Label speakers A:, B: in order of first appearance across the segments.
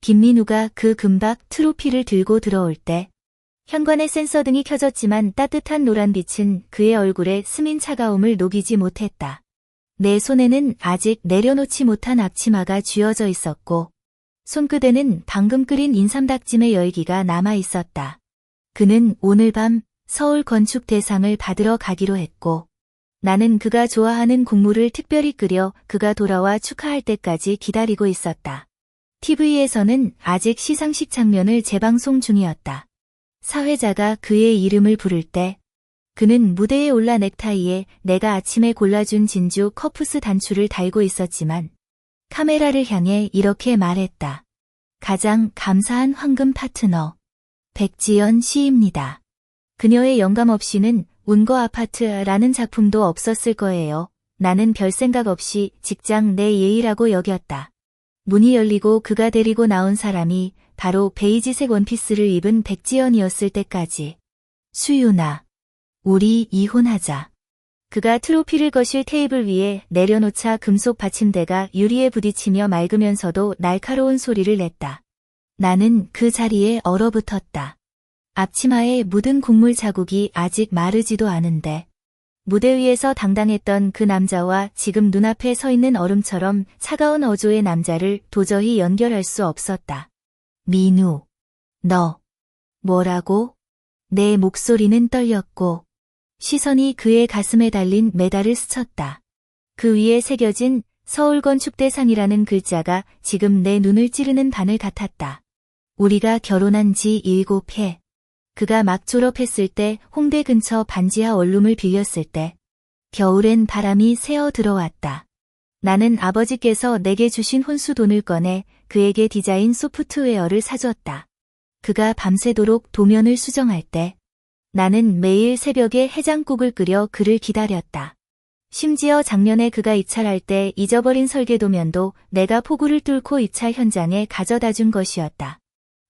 A: 김민우가 그 금박 트로피를 들고 들어올 때 현관의 센서등이 켜졌지만 따뜻한 노란빛은 그의 얼굴에 스민 차가움을 녹이지 못했다. 내 손에는 아직 내려놓지 못한 앞치마가 쥐어져 있었고 손끝에는 방금 끓인 인삼닭찜의 열기가 남아 있었다. 그는 오늘 밤 서울 건축대상을 받으러 가기로 했고 나는 그가 좋아하는 국물을 특별히 끓여 그가 돌아와 축하할 때까지 기다리고 있었다. TV에서는 아직 시상식 장면을 재방송 중이었다. 사회자가 그의 이름을 부를 때 그는 무대에 올라 넥타이에 내가 아침에 골라준 진주 커프스 단추를 달고 있었지만 카메라를 향해 이렇게 말했다. 가장 감사한 황금 파트너 백지연 씨입니다. 그녀의 영감 없이는 운거 아파트라는 작품도 없었을 거예요. 나는 별 생각 없이 직장 내 예의라고 여겼다. 문이 열리고 그가 데리고 나온 사람이 바로 베이지색 원피스를 입은 백지연이었을 때까지. 수윤아, 우리 이혼하자. 그가 트로피를 거실 테이블 위에 내려놓자 금속 받침대가 유리에 부딪히며 맑으면서도 날카로운 소리를 냈다. 나는 그 자리에 얼어붙었다. 앞치마에 묻은 국물 자국이 아직 마르지도 않은데 무대 위에서 당당했던 그 남자와 지금 눈앞에 서 있는 얼음처럼 차가운 어조의 남자를 도저히 연결할 수 없었다. 민우, 너 뭐라고? 내 목소리는 떨렸고 시선이 그의 가슴에 달린 메달을 스쳤다. 그 위에 새겨진 서울건축대상이라는 글자가 지금 내 눈을 찌르는 바늘 같았다. 우리가 결혼한 지 7해. 그가 막 졸업했을 때 홍대 근처 반지하 원룸을 빌렸을 때 겨울엔 바람이 새어 들어왔다. 나는 아버지께서 내게 주신 혼수 돈을 꺼내 그에게 디자인 소프트웨어를 사줬다. 그가 밤새도록 도면을 수정할 때 나는 매일 새벽에 해장국을 끓여 그를 기다렸다. 심지어 작년에 그가 입찰할 때 잊어버린 설계도면도 내가 폭우를 뚫고 입찰 현장에 가져다 준 것이었다.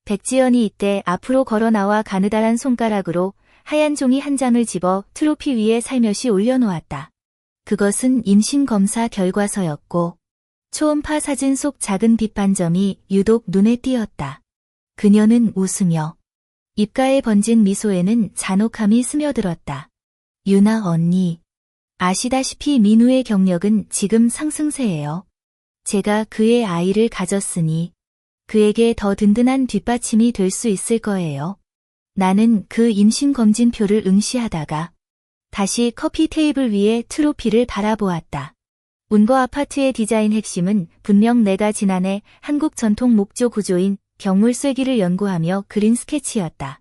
A: 백지연이 이때 앞으로 걸어 나와 가느다란 손가락으로 하얀 종이 한 장을 집어 트로피 위에 살며시 올려놓았다. 그것은 임신검사 결과서였고 초음파 사진 속 작은 빛 반점이 유독 눈에 띄었다. 그녀는 웃으며 입가에 번진 미소에는 잔혹함이 스며들었다. 유나 언니, 아시다시피 민우의 경력은 지금 상승세예요. 제가 그의 아이를 가졌으니 그에게 더 든든한 뒷받침이 될 수 있을 거예요. 나는 그 임신검진표를 응시하다가 다시 커피 테이블 위에 트로피를 바라보았다. 운거 아파트의 디자인 핵심은 분명 내가 지난해 한국 전통 목조 구조인 경물쇠기를 연구하며 그린 스케치였다.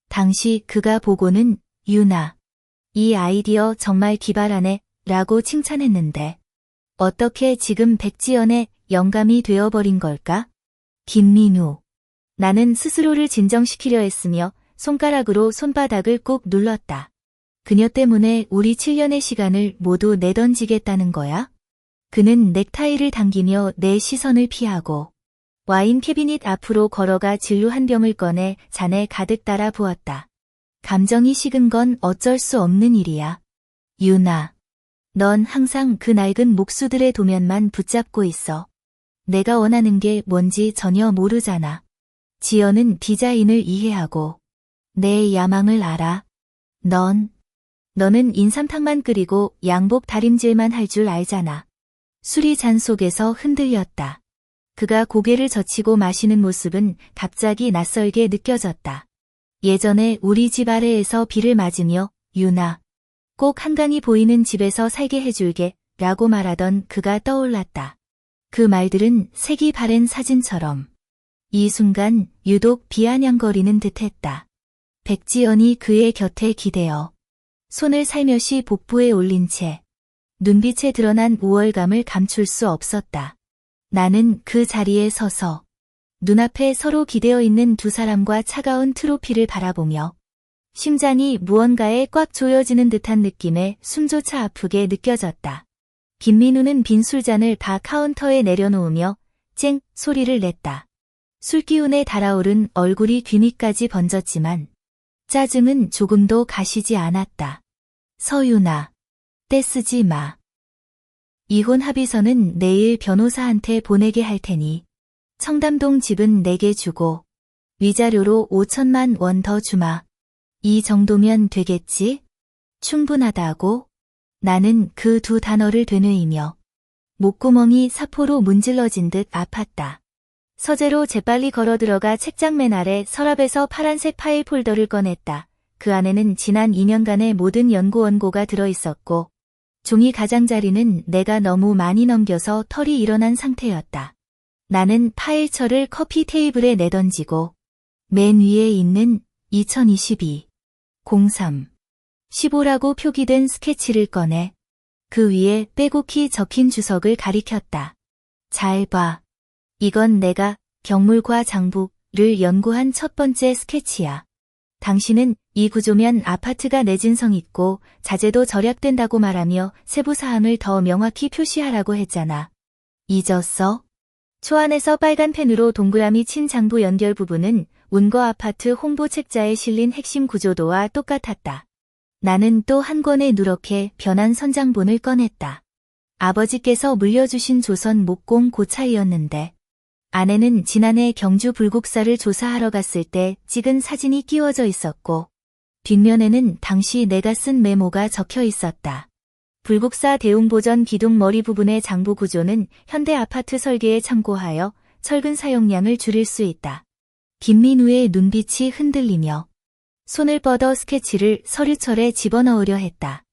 A: 당시 그가 보고는 유나, 이 아이디어 정말 기발하네 라고 칭찬했는데 어떻게 지금 백지연의 영감이 되어버린 걸까? 김민우. 나는 스스로를 진정시키려 했으며 손가락으로 손바닥을 꾹 눌렀다. 그녀 때문에 우리 7년의 시간을 모두 내던지겠다는 거야? 그는 넥타이를 당기며 내 시선을 피하고 와인 캐비닛 앞으로 걸어가 진로 한 병을 꺼내 잔에 가득 따라 부었다. 감정이 식은 건 어쩔 수 없는 일이야. 유나, 넌 항상 그 낡은 목수들의 도면만 붙잡고 있어. 내가 원하는 게 뭔지 전혀 모르잖아. 지연은 디자인을 이해하고 내 야망을 알아. 너는 인삼탕만 끓이고 양복 다림질만 할 줄 알잖아. 술이 잔 속에서 흔들렸다. 그가 고개를 젖히고 마시는 모습은 갑자기 낯설게 느껴졌다. 예전에 우리 집 아래에서 비를 맞으며 유나, 꼭 한강이 보이는 집에서 살게 해줄게 라고 말하던 그가 떠올랐다. 그 말들은 색이 바랜 사진처럼 이 순간 유독 비아냥거리는 듯했다. 백지연이 그의 곁에 기대어 손을 살며시 복부에 올린 채 눈빛에 드러난 우월감을 감출 수 없었다. 나는 그 자리에 서서 눈앞에 서로 기대어 있는 두 사람과 차가운 트로피를 바라보며 심장이 무언가에 꽉 조여지는 듯한 느낌에 숨조차 아프게 느껴졌다. 김민우는 빈 술잔을 바 카운터에 내려놓으며 쨍 소리를 냈다. 술기운에 달아오른 얼굴이 귀 밑까지 번졌지만 짜증은 조금도 가시지 않았다. 서윤아, 떼쓰지 마. 이혼 합의서는 내일 변호사한테 보내게 할 테니 청담동 집은 내게 주고 위자료로 5천만 원 더 주마. 이 정도면 되겠지? 충분하다고? 나는 그 두 단어를 되뇌이며 목구멍이 사포로 문질러진 듯 아팠다. 서재로 재빨리 걸어 들어가 책장 맨 아래 서랍에서 파란색 파일 폴더를 꺼냈다. 그 안에는 지난 2년간의 모든 연구 원고가 들어있었고 종이 가장자리는 내가 너무 많이 넘겨서 털이 일어난 상태였다. 나는 파일철을 커피 테이블에 내던지고 맨 위에 있는 2022 03 15라고 표기된 스케치를 꺼내 그 위에 빼곡히 적힌 주석을 가리켰다. 잘 봐. 이건 내가 경물과 장부를 연구한 첫 번째 스케치야. 당신은 이 구조면 아파트가 내진성 있고 자재도 절약된다고 말하며 세부 사항을 더 명확히 표시하라고 했잖아. 잊었어? 초안에서 빨간 펜으로 동그라미 친 장부 연결 부분은 운거 아파트 홍보 책자에 실린 핵심 구조도와 똑같았다. 나는 또 한 권의 누렇게 변한 선장본을 꺼냈다. 아버지께서 물려주신 조선 목공 고차이였는데 안에는 지난해 경주 불국사를 조사하러 갔을 때 찍은 사진이 끼워져 있었고 뒷면에는 당시 내가 쓴 메모가 적혀 있었다. 불국사 대웅보전 기둥 머리 부분의 장부 구조는 현대 아파트 설계에 참고하여 철근 사용량을 줄일 수 있다. 김민우의 눈빛이 흔들리며 손을 뻗어 스케치를 서류철에 집어넣으려 했다.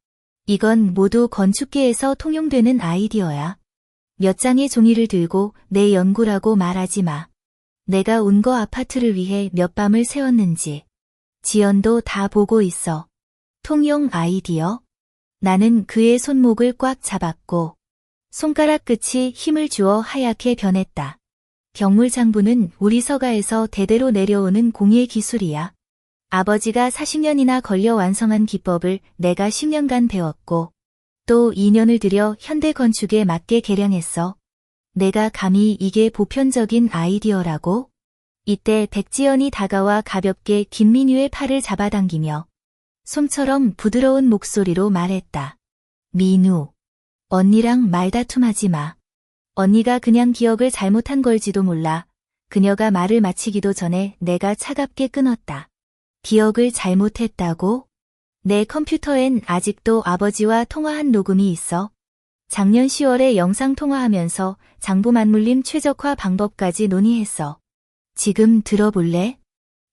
A: 이건 모두 건축계에서 통용되는 아이디어야. 몇 장의 종이를 들고 내 연구라고 말하지 마. 내가 운거 아파트를 위해 몇 밤을 새웠는지 지연도 다 보고 있어. 통용 아이디어? 나는 그의 손목을 꽉 잡았고 손가락 끝이 힘을 주어 하얗게 변했다. 경물장부는 우리 서가에서 대대로 내려오는 공예 기술이야. 아버지가 40년이나 걸려 완성한 기법을 내가 10년간 배웠고 또 2년을 들여 현대 건축에 맞게 개량했어. 내가 감히 이게 보편적인 아이디어라고? 이때 백지연이 다가와 가볍게 김민유의 팔을 잡아당기며 솜처럼 부드러운 목소리로 말했다. 민우, 언니랑 말다툼하지 마. 언니가 그냥 기억을 잘못한 걸지도 몰라. 그녀가 말을 마치기도 전에 내가 차갑게 끊었다. 기억을 잘못했다고? 내 컴퓨터엔 아직도 아버지와 통화한 녹음이 있어. 작년 10월에 영상통화하면서 장부 맞물림 최적화 방법까지 논의했어. 지금 들어볼래?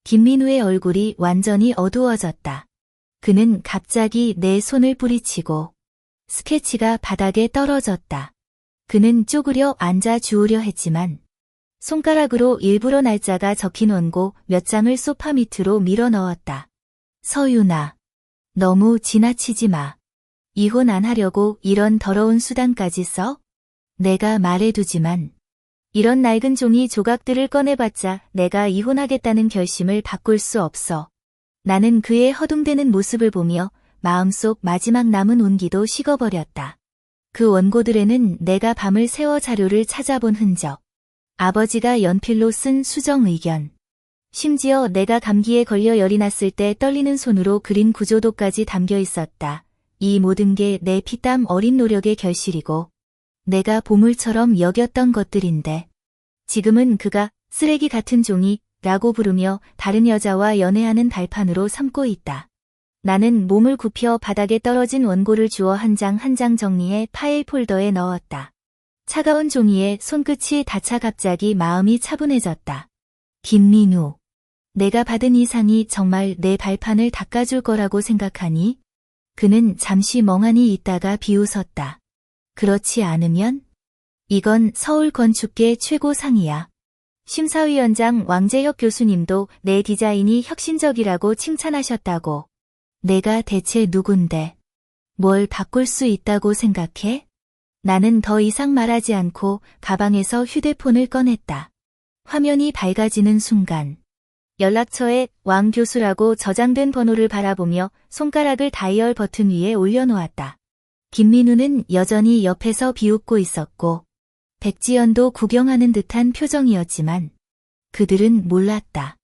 A: 김민우의 얼굴이 완전히 어두워졌다. 그는 갑자기 내 손을 뿌리치고 스케치가 바닥에 떨어졌다. 그는 쪼그려 앉아 주우려 했지만 손가락으로 일부러 날짜가 적힌 원고 몇 장을 소파 밑으로 밀어 넣었다. 서윤아. 너무 지나치지 마. 이혼 안 하려고 이런 더러운 수단까지 써? 내가 말해두지만 이런 낡은 종이 조각들을 꺼내봤자 내가 이혼하겠다는 결심을 바꿀 수 없어. 나는 그의 허둥대는 모습을 보며 마음속 마지막 남은 온기도 식어버렸다. 그 원고들에는 내가 밤을 새워 자료를 찾아본 흔적, 아버지가 연필로 쓴 수정 의견, 심지어 내가 감기에 걸려 열이 났을 때 떨리는 손으로 그린 구조도까지 담겨 있었다. 이 모든 게 내 피땀 어린 노력의 결실이고 내가 보물처럼 여겼던 것들인데 지금은 그가 쓰레기 같은 종이라고 부르며 다른 여자와 연애하는 발판으로 삼고 있다. 나는 몸을 굽혀 바닥에 떨어진 원고를 주워 한 장 한 장 정리해 파일 폴더에 넣었다. 차가운 종이에 손끝이 닿자 갑자기 마음이 차분해졌다. 김민우. 내가 받은 이 상이 정말 내 발판을 닦아줄 거라고 생각하니? 그는 잠시 멍하니 있다가 비웃었다. 그렇지 않으면? 이건 서울 건축계 최고상이야. 심사위원장 왕재혁 교수님도 내 디자인이 혁신적이라고 칭찬하셨다고. 내가 대체 누군데? 뭘 바꿀 수 있다고 생각해? 나는 더 이상 말하지 않고 가방에서 휴대폰을 꺼냈다. 화면이 밝아지는 순간 연락처에 왕 교수라고 저장된 번호를 바라보며 손가락을 다이얼 버튼 위에 올려놓았다. 김민우는 여전히 옆에서 비웃고 있었고 백지연도 구경하는 듯한 표정이었지만 그들은 몰랐다.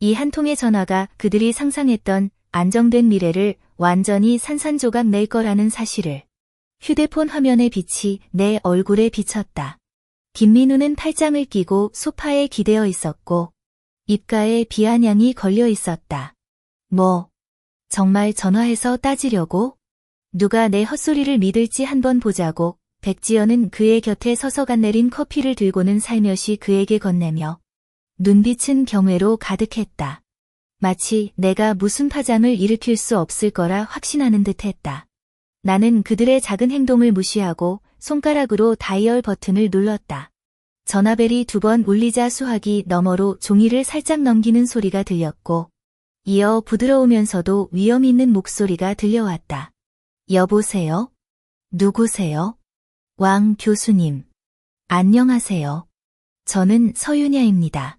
A: 이 한 통의 전화가 그들이 상상했던 안정된 미래를 완전히 산산조각 낼 거라는 사실을. 휴대폰 화면의 빛이 내 얼굴에 비쳤다. 김민우는 팔짱을 끼고 소파에 기대어 있었고 입가에 비아냥이 걸려 있었다. 뭐, 정말 전화해서 따지려고? 누가 내 헛소리를 믿을지 한번 보자고. 백지연은 그의 곁에 서서 갓 내린 커피를 들고는 살며시 그에게 건네며 눈빛은 경외로 가득했다. 마치 내가 무슨 파장을 일으킬 수 없을 거라 확신하는 듯했다. 나는 그들의 작은 행동을 무시하고 손가락으로 다이얼 버튼을 눌렀다. 전화벨이 2번 울리자 수화기 너머로 종이를 살짝 넘기는 소리가 들렸고 이어 부드러우면서도 위험 있는 목소리가 들려왔다. 여보세요? 누구세요? 왕 교수님. 안녕하세요. 저는 서윤야입니다.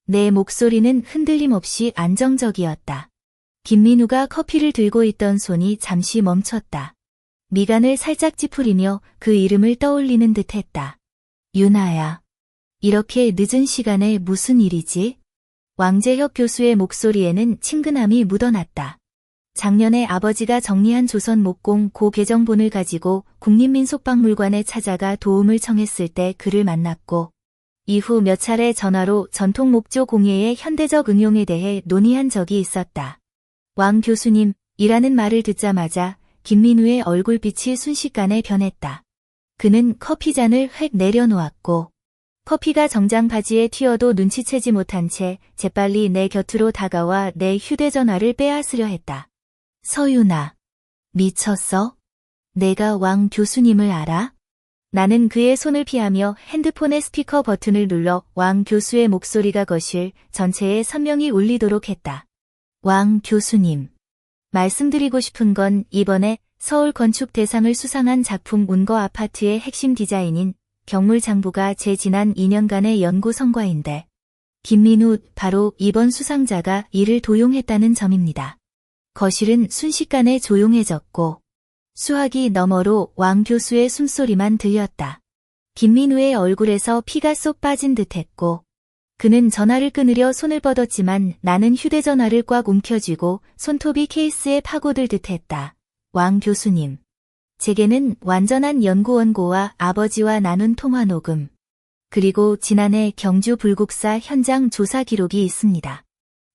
A: 내 목소리는 흔들림 없이 안정적이었다. 김민우가 커피를 들고 있던 손이 잠시 멈췄다. 미간을 살짝 찌푸리며 그 이름을 떠올리는 듯했다. 윤아야. 이렇게 늦은 시간에 무슨 일이지? 왕재혁 교수의 목소리에는 친근함이 묻어났다. 작년에 아버지가 정리한 조선 목공 고 개정본을 가지고 국립민속박물관에 찾아가 도움을 청했을 때 그를 만났고 이후 몇 차례 전화로 전통 목조 공예의 현대적 응용에 대해 논의한 적이 있었다. 왕 교수님이라는 말을 듣자마자 김민우의 얼굴빛이 순식간에 변했다. 그는 커피잔을 획 내려놓았고 커피가 정장 바지에 튀어도 눈치채지 못한 채 재빨리 내 곁으로 다가와 내 휴대전화를 빼앗으려 했다. 서윤아. 미쳤어? 내가 왕 교수님을 알아? 나는 그의 손을 피하며 핸드폰의 스피커 버튼을 눌러 왕 교수의 목소리가 거실 전체에 선명히 울리도록 했다. 왕 교수님. 말씀드리고 싶은 건 이번에 서울 건축 대상을 수상한 작품 운거 아파트의 핵심 디자인인 경물장부가 제 지난 2년간의 연구 성과인데 김민우 바로 이번 수상자가 이를 도용했다는 점입니다. 거실은 순식간에 조용해졌고 수화기 너머로 왕 교수의 숨소리만 들렸다. 김민우의 얼굴에서 피가 쏙 빠진 듯했고 그는 전화를 끊으려 손을 뻗었지만 나는 휴대전화를 꽉 움켜쥐고 손톱이 케이스에 파고들 듯했다. 왕 교수님. 제게는 완전한 연구 원고와 아버지와 나눈 통화 녹음, 그리고 지난해 경주 불국사 현장 조사 기록이 있습니다.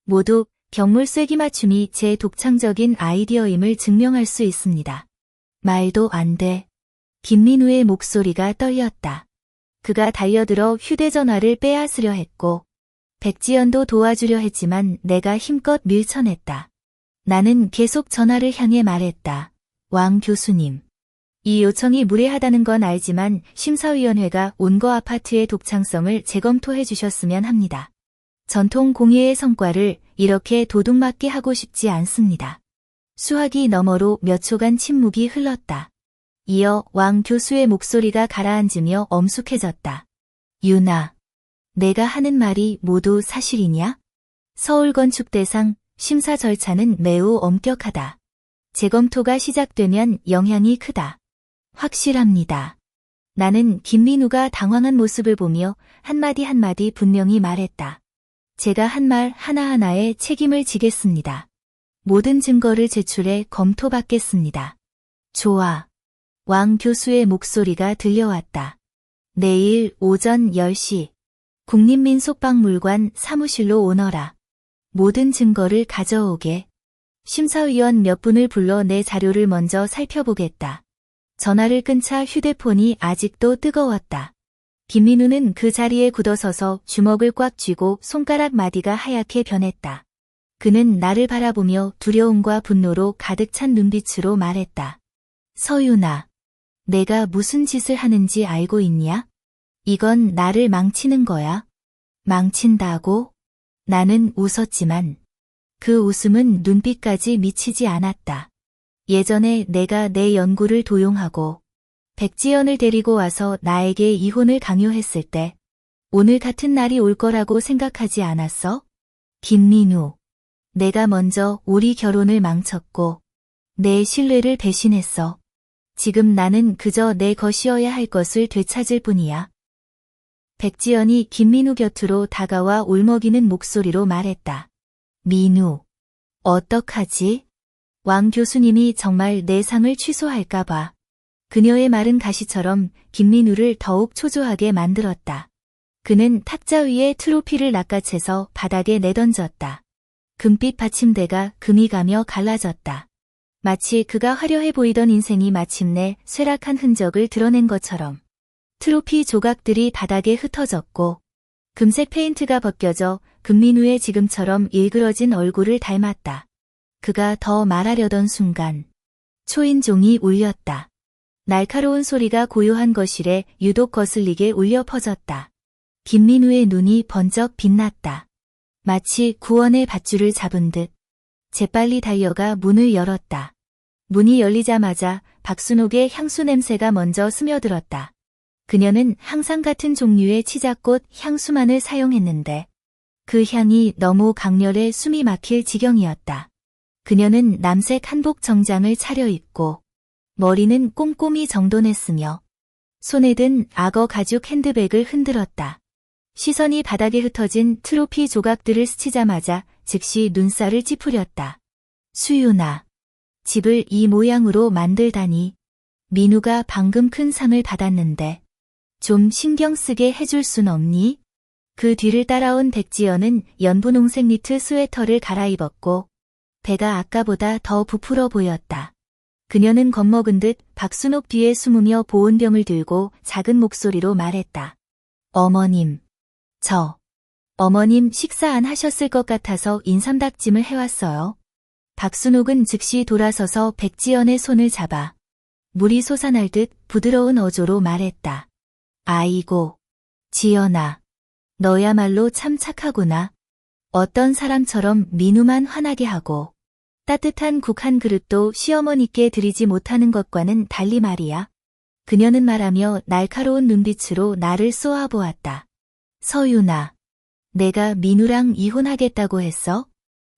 A: 모두 경물 쐐기 맞춤이 제 독창적인 아이디어임을 증명할 수 있습니다. 말도 안 돼. 김민우의 목소리가 떨렸다. 그가 달려들어 휴대전화를 빼앗으려 했고 백지연도 도와주려 했지만 내가 힘껏 밀쳐냈다. 나는 계속 전화를 향해 말했다. 왕 교수님. 이 요청이 무례하다는 건 알지만 심사위원회가 온거 아파트의 독창성을 재검토해 주셨으면 합니다. 전통 공예의 성과를 이렇게 도둑맞게 하고 싶지 않습니다. 수화기 너머로 몇 초간 침묵이 흘렀다. 이어 왕 교수의 목소리가 가라앉으며 엄숙해졌다. 윤아, 내가 하는 말이 모두 사실이냐? 서울건축대상 심사 절차는 매우 엄격하다. 재검토가 시작되면 영향이 크다. 확실합니다. 나는 김민우가 당황한 모습을 보며 한마디 한마디 분명히 말했다. 제가 한 말 하나하나에 책임을 지겠습니다. 모든 증거를 제출해 검토받겠습니다. 좋아. 왕 교수의 목소리가 들려왔다. 내일 오전 10시 국립민속박물관 사무실로 오너라. 모든 증거를 가져오게. 심사위원 몇 분을 불러 내 자료를 먼저 살펴보겠다. 전화를 끊자 휴대폰이 아직도 뜨거웠다. 김민우는 그 자리에 굳어서서 주먹을 꽉 쥐고 손가락 마디가 하얗게 변했다. 그는 나를 바라보며 두려움과 분노로 가득 찬 눈빛으로 말했다. 서윤아, 내가 무슨 짓을 하는지 알고 있냐? 이건 나를 망치는 거야. 망친다고? 나는 웃었지만 그 웃음은 눈빛까지 미치지 않았다. 예전에 내가 내 연구를 도용하고 백지연을 데리고 와서 나에게 이혼을 강요했을 때 오늘 같은 날이 올 거라고 생각하지 않았어? 김민우, 내가 먼저 우리 결혼을 망쳤고 내 신뢰를 배신했어. 지금 나는 그저 내 것이어야 할 것을 되찾을 뿐이야. 백지연이 김민우 곁으로 다가와 울먹이는 목소리로 말했다. 민우, 어떡하지? 왕 교수님이 정말 내 상을 취소할까 봐. 그녀의 마른 가시처럼 김민우를 더욱 초조하게 만들었다. 그는 탁자 위에 트로피를 낚아채서 바닥에 내던졌다. 금빛 받침대가 금이 가며 갈라졌다. 마치 그가 화려해 보이던 인생이 마침내 쇠락한 흔적을 드러낸 것처럼 트로피 조각들이 바닥에 흩어졌고 금색 페인트가 벗겨져 금민우의 지금처럼 일그러진 얼굴을 닮았다. 그가 더 말하려던 순간 초인종이 울렸다. 날카로운 소리가 고요한 거실에 유독 거슬리게 울려 퍼졌다. 김민우의 눈이 번쩍 빛났다. 마치 구원의 밧줄을 잡은 듯 재빨리 달려가 문을 열었다. 문이 열리자마자 박순옥의 향수 냄새가 먼저 스며들었다. 그녀는 항상 같은 종류의 치자꽃 향수만을 사용했는데 그 향이 너무 강렬해 숨이 막힐 지경이었다. 그녀는 남색 한복 정장을 차려입고 머리는 꼼꼼히 정돈했으며 손에 든 악어 가죽 핸드백을 흔들었다. 시선이 바닥에 흩어진 트로피 조각들을 스치자마자 즉시 눈살을 찌푸렸다. 수윤아, 집을 이 모양으로 만들다니. 민우가 방금 큰 상을 받았는데 좀 신경 쓰게 해줄 순 없니? 그 뒤를 따라온 백지연은 연분홍색 니트 스웨터를 갈아입었고 배가 아까보다 더 부풀어 보였다. 그녀는 겁먹은 듯 박순옥 뒤에 숨으며 보온병을 들고 작은 목소리로 말했다. 어머님, 어머님 식사 안 하셨을 것 같아서 인삼닭찜을 해왔어요. 박순옥은 즉시 돌아서서 백지연의 손을 잡아 물이 솟아날 듯 부드러운 어조로 말했다. 아이고, 지연아, 너야말로 참 착하구나. 어떤 사람처럼 민우만 화나게 하고 따뜻한 국 한 그릇도 시어머니께 드리지 못하는 것과는 달리 말이야. 그녀는 말하며 날카로운 눈빛으로 나를 쏘아보았다. 서윤아, 내가 민우랑 이혼하겠다고 했어?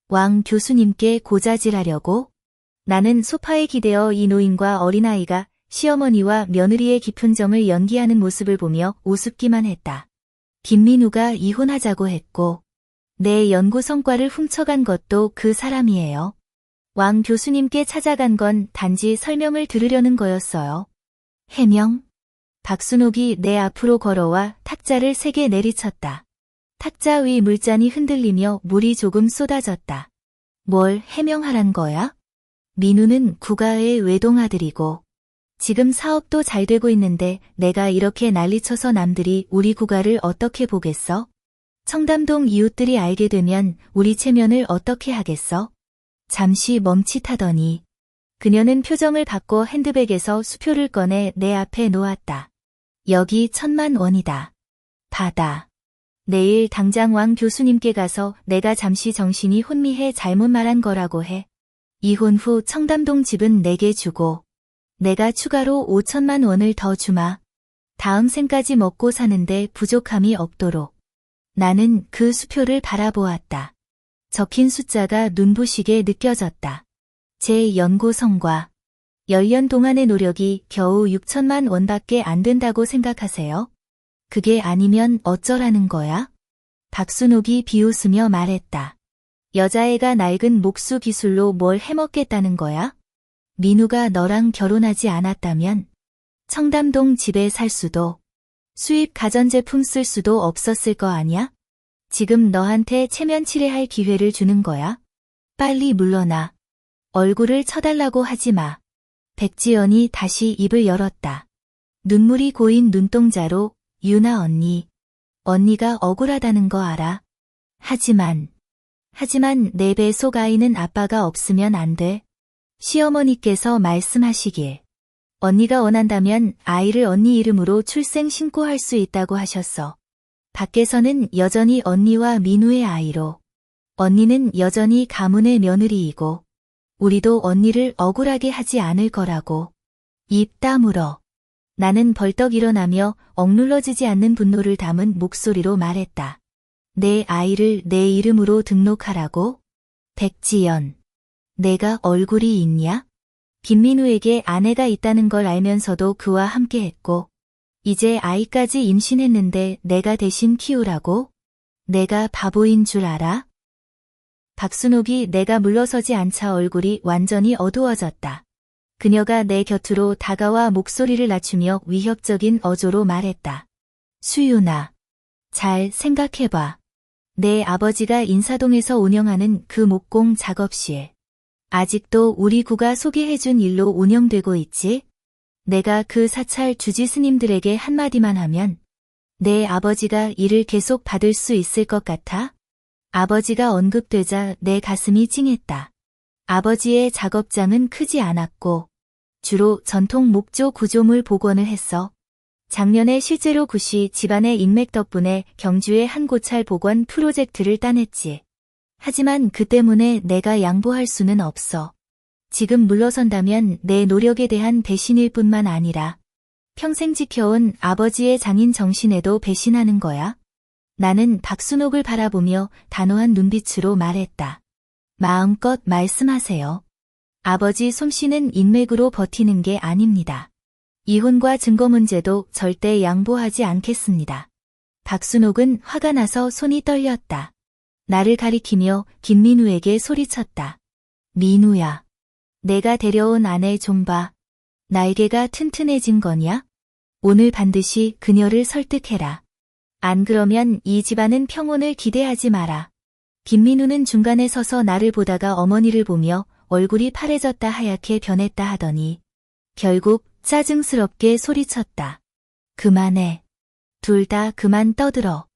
A: 왕 교수님께 고자질하려고? 나는 소파에 기대어 이 노인과 어린아이가 시어머니와 며느리의 깊은 정을 연기하는 모습을 보며 우습기만 했다. 김민우가 이혼하자고 했고 내 연구 성과를 훔쳐간 것도 그 사람이에요. 왕 교수님께 찾아간 건 단지 설명을 들으려는 거였어요. 해명? 박순옥이 내 앞으로 걸어와 탁자를 세게 내리쳤다. 탁자 위 물잔이 흔들리며 물이 조금 쏟아졌다. 뭘 해명하란 거야? 민우는 국가의 외동아들이고 지금 사업도 잘 되고 있는데 내가 이렇게 난리쳐서 남들이 우리 국가를 어떻게 보겠어? 청담동 이웃들이 알게 되면 우리 체면을 어떻게 하겠어? 잠시 멈칫하더니 그녀는 표정을 바꿔 핸드백에서 수표를 꺼내 내 앞에 놓았다. 여기 1,000,000원이다. 받아. 내일 당장 왕 교수님께 가서 내가 잠시 정신이 혼미해 잘못 말한 거라고 해. 이혼 후 청담동 집은 내게 주고 내가 추가로 5,000,000원을 더 주마. 다음 생까지 먹고 사는데 부족함이 없도록. 나는 그 수표를 바라보았다. 적힌 숫자가 눈부시게 느껴졌다. 제 연구 성과. 10년 동안의 노력이 겨우 6,000,000원밖에 안 된다고 생각하세요? 그게 아니면 어쩌라는 거야? 박순옥이 비웃으며 말했다. 여자애가 낡은 목수 기술로 뭘 해먹겠다는 거야? 민우가 너랑 결혼하지 않았다면 청담동 집에 살 수도 수입 가전제품 쓸 수도 없었을 거 아냐? 지금 너한테 체면 칠해할 기회를 주는 거야? 빨리 물러나. 얼굴을 쳐달라고 하지 마. 백지연이 다시 입을 열었다. 눈물이 고인 눈동자로 유나 언니. 언니가 억울하다는 거 알아? 하지만 내 뱃속 아이는 아빠가 없으면 안 돼. 시어머니께서 말씀하시길. 언니가 원한다면 아이를 언니 이름으로 출생 신고할 수 있다고 하셨어. 밖에서는 여전히 언니와 민우의 아이로. 언니는 여전히 가문의 며느리이고 우리도 언니를 억울하게 하지 않을 거라고. 입 다물어. 나는 벌떡 일어나며 억눌러지지 않는 분노를 담은 목소리로 말했다. 내 아이를 내 이름으로 등록하라고? 백지연. 내가 얼굴이 있냐? 김민우에게 아내가 있다는 걸 알면서도 그와 함께했고 이제 아이까지 임신했는데 내가 대신 키우라고? 내가 바보인 줄 알아? 박순옥이 내가 물러서지 않자 얼굴이 완전히 어두워졌다. 그녀가 내 곁으로 다가와 목소리를 낮추며 위협적인 어조로 말했다. 수윤아, 잘 생각해봐. 내 아버지가 인사동에서 운영하는 그 목공 작업실. 아직도 우리 구가 소개해준 일로 운영되고 있지? 내가 그 사찰 주지 스님들에게 한마디만 하면 내 아버지가 일을 계속 받을 수 있을 것 같아? 아버지가 언급되자 내 가슴이 찡했다. 아버지의 작업장은 크지 않았고 주로 전통 목조 구조물 복원을 했어. 작년에 실제로 굿이 집안의 인맥 덕분에 경주의 한 고찰 복원 프로젝트를 따냈지. 하지만 그 때문에 내가 양보할 수는 없어. 지금 물러선다면 내 노력에 대한 배신일 뿐만 아니라 평생 지켜온 아버지의 장인 정신에도 배신하는 거야. 나는 박순옥을 바라보며 단호한 눈빛으로 말했다. 마음껏 말씀하세요. 아버지 솜씨는 인맥으로 버티는 게 아닙니다. 이혼과 증거 문제도 절대 양보하지 않겠습니다. 박순옥은 화가 나서 손이 떨렸다. 나를 가리키며 김민우에게 소리쳤다. 민우야, 내가 데려온 아내 좀 봐. 날개가 튼튼해진 거냐? 오늘 반드시 그녀를 설득해라. 안 그러면 이 집안은 평온을 기대하지 마라. 김민우는 중간에 서서 나를 보다가 어머니를 보며 얼굴이 파래졌다 하얗게 변했다 하더니 결국 짜증스럽게 소리쳤다. 그만해. 둘 다 그만 떠들어.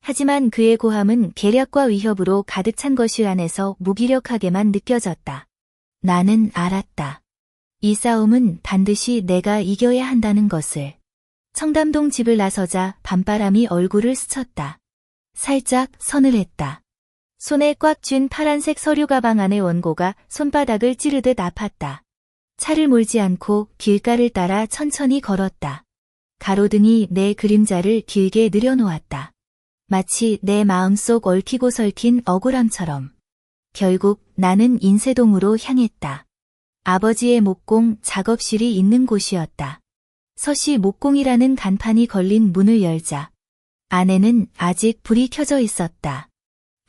A: 하지만 그의 고함은 계략과 위협으로 가득 찬 것이 안에서 무기력하게만 느껴졌다. 나는 알았다. 이 싸움은 반드시 내가 이겨야 한다는 것을. 청담동 집을 나서자 밤바람이 얼굴을 스쳤다. 살짝 서늘했다. 손에 꽉 쥔 파란색 서류 가방 안의 원고가 손바닥을 찌르듯 아팠다. 차를 몰지 않고 길가를 따라 천천히 걸었다. 가로등이 내 그림자를 길게 늘여놓았다. 마치 내 마음속 얽히고 설킨 억울함처럼. 결국 나는 인쇄동으로 향했다. 아버지의 목공 작업실이 있는 곳이었다. 서씨 목공이라는 간판이 걸린 문을 열자 안에는 아직 불이 켜져 있었다.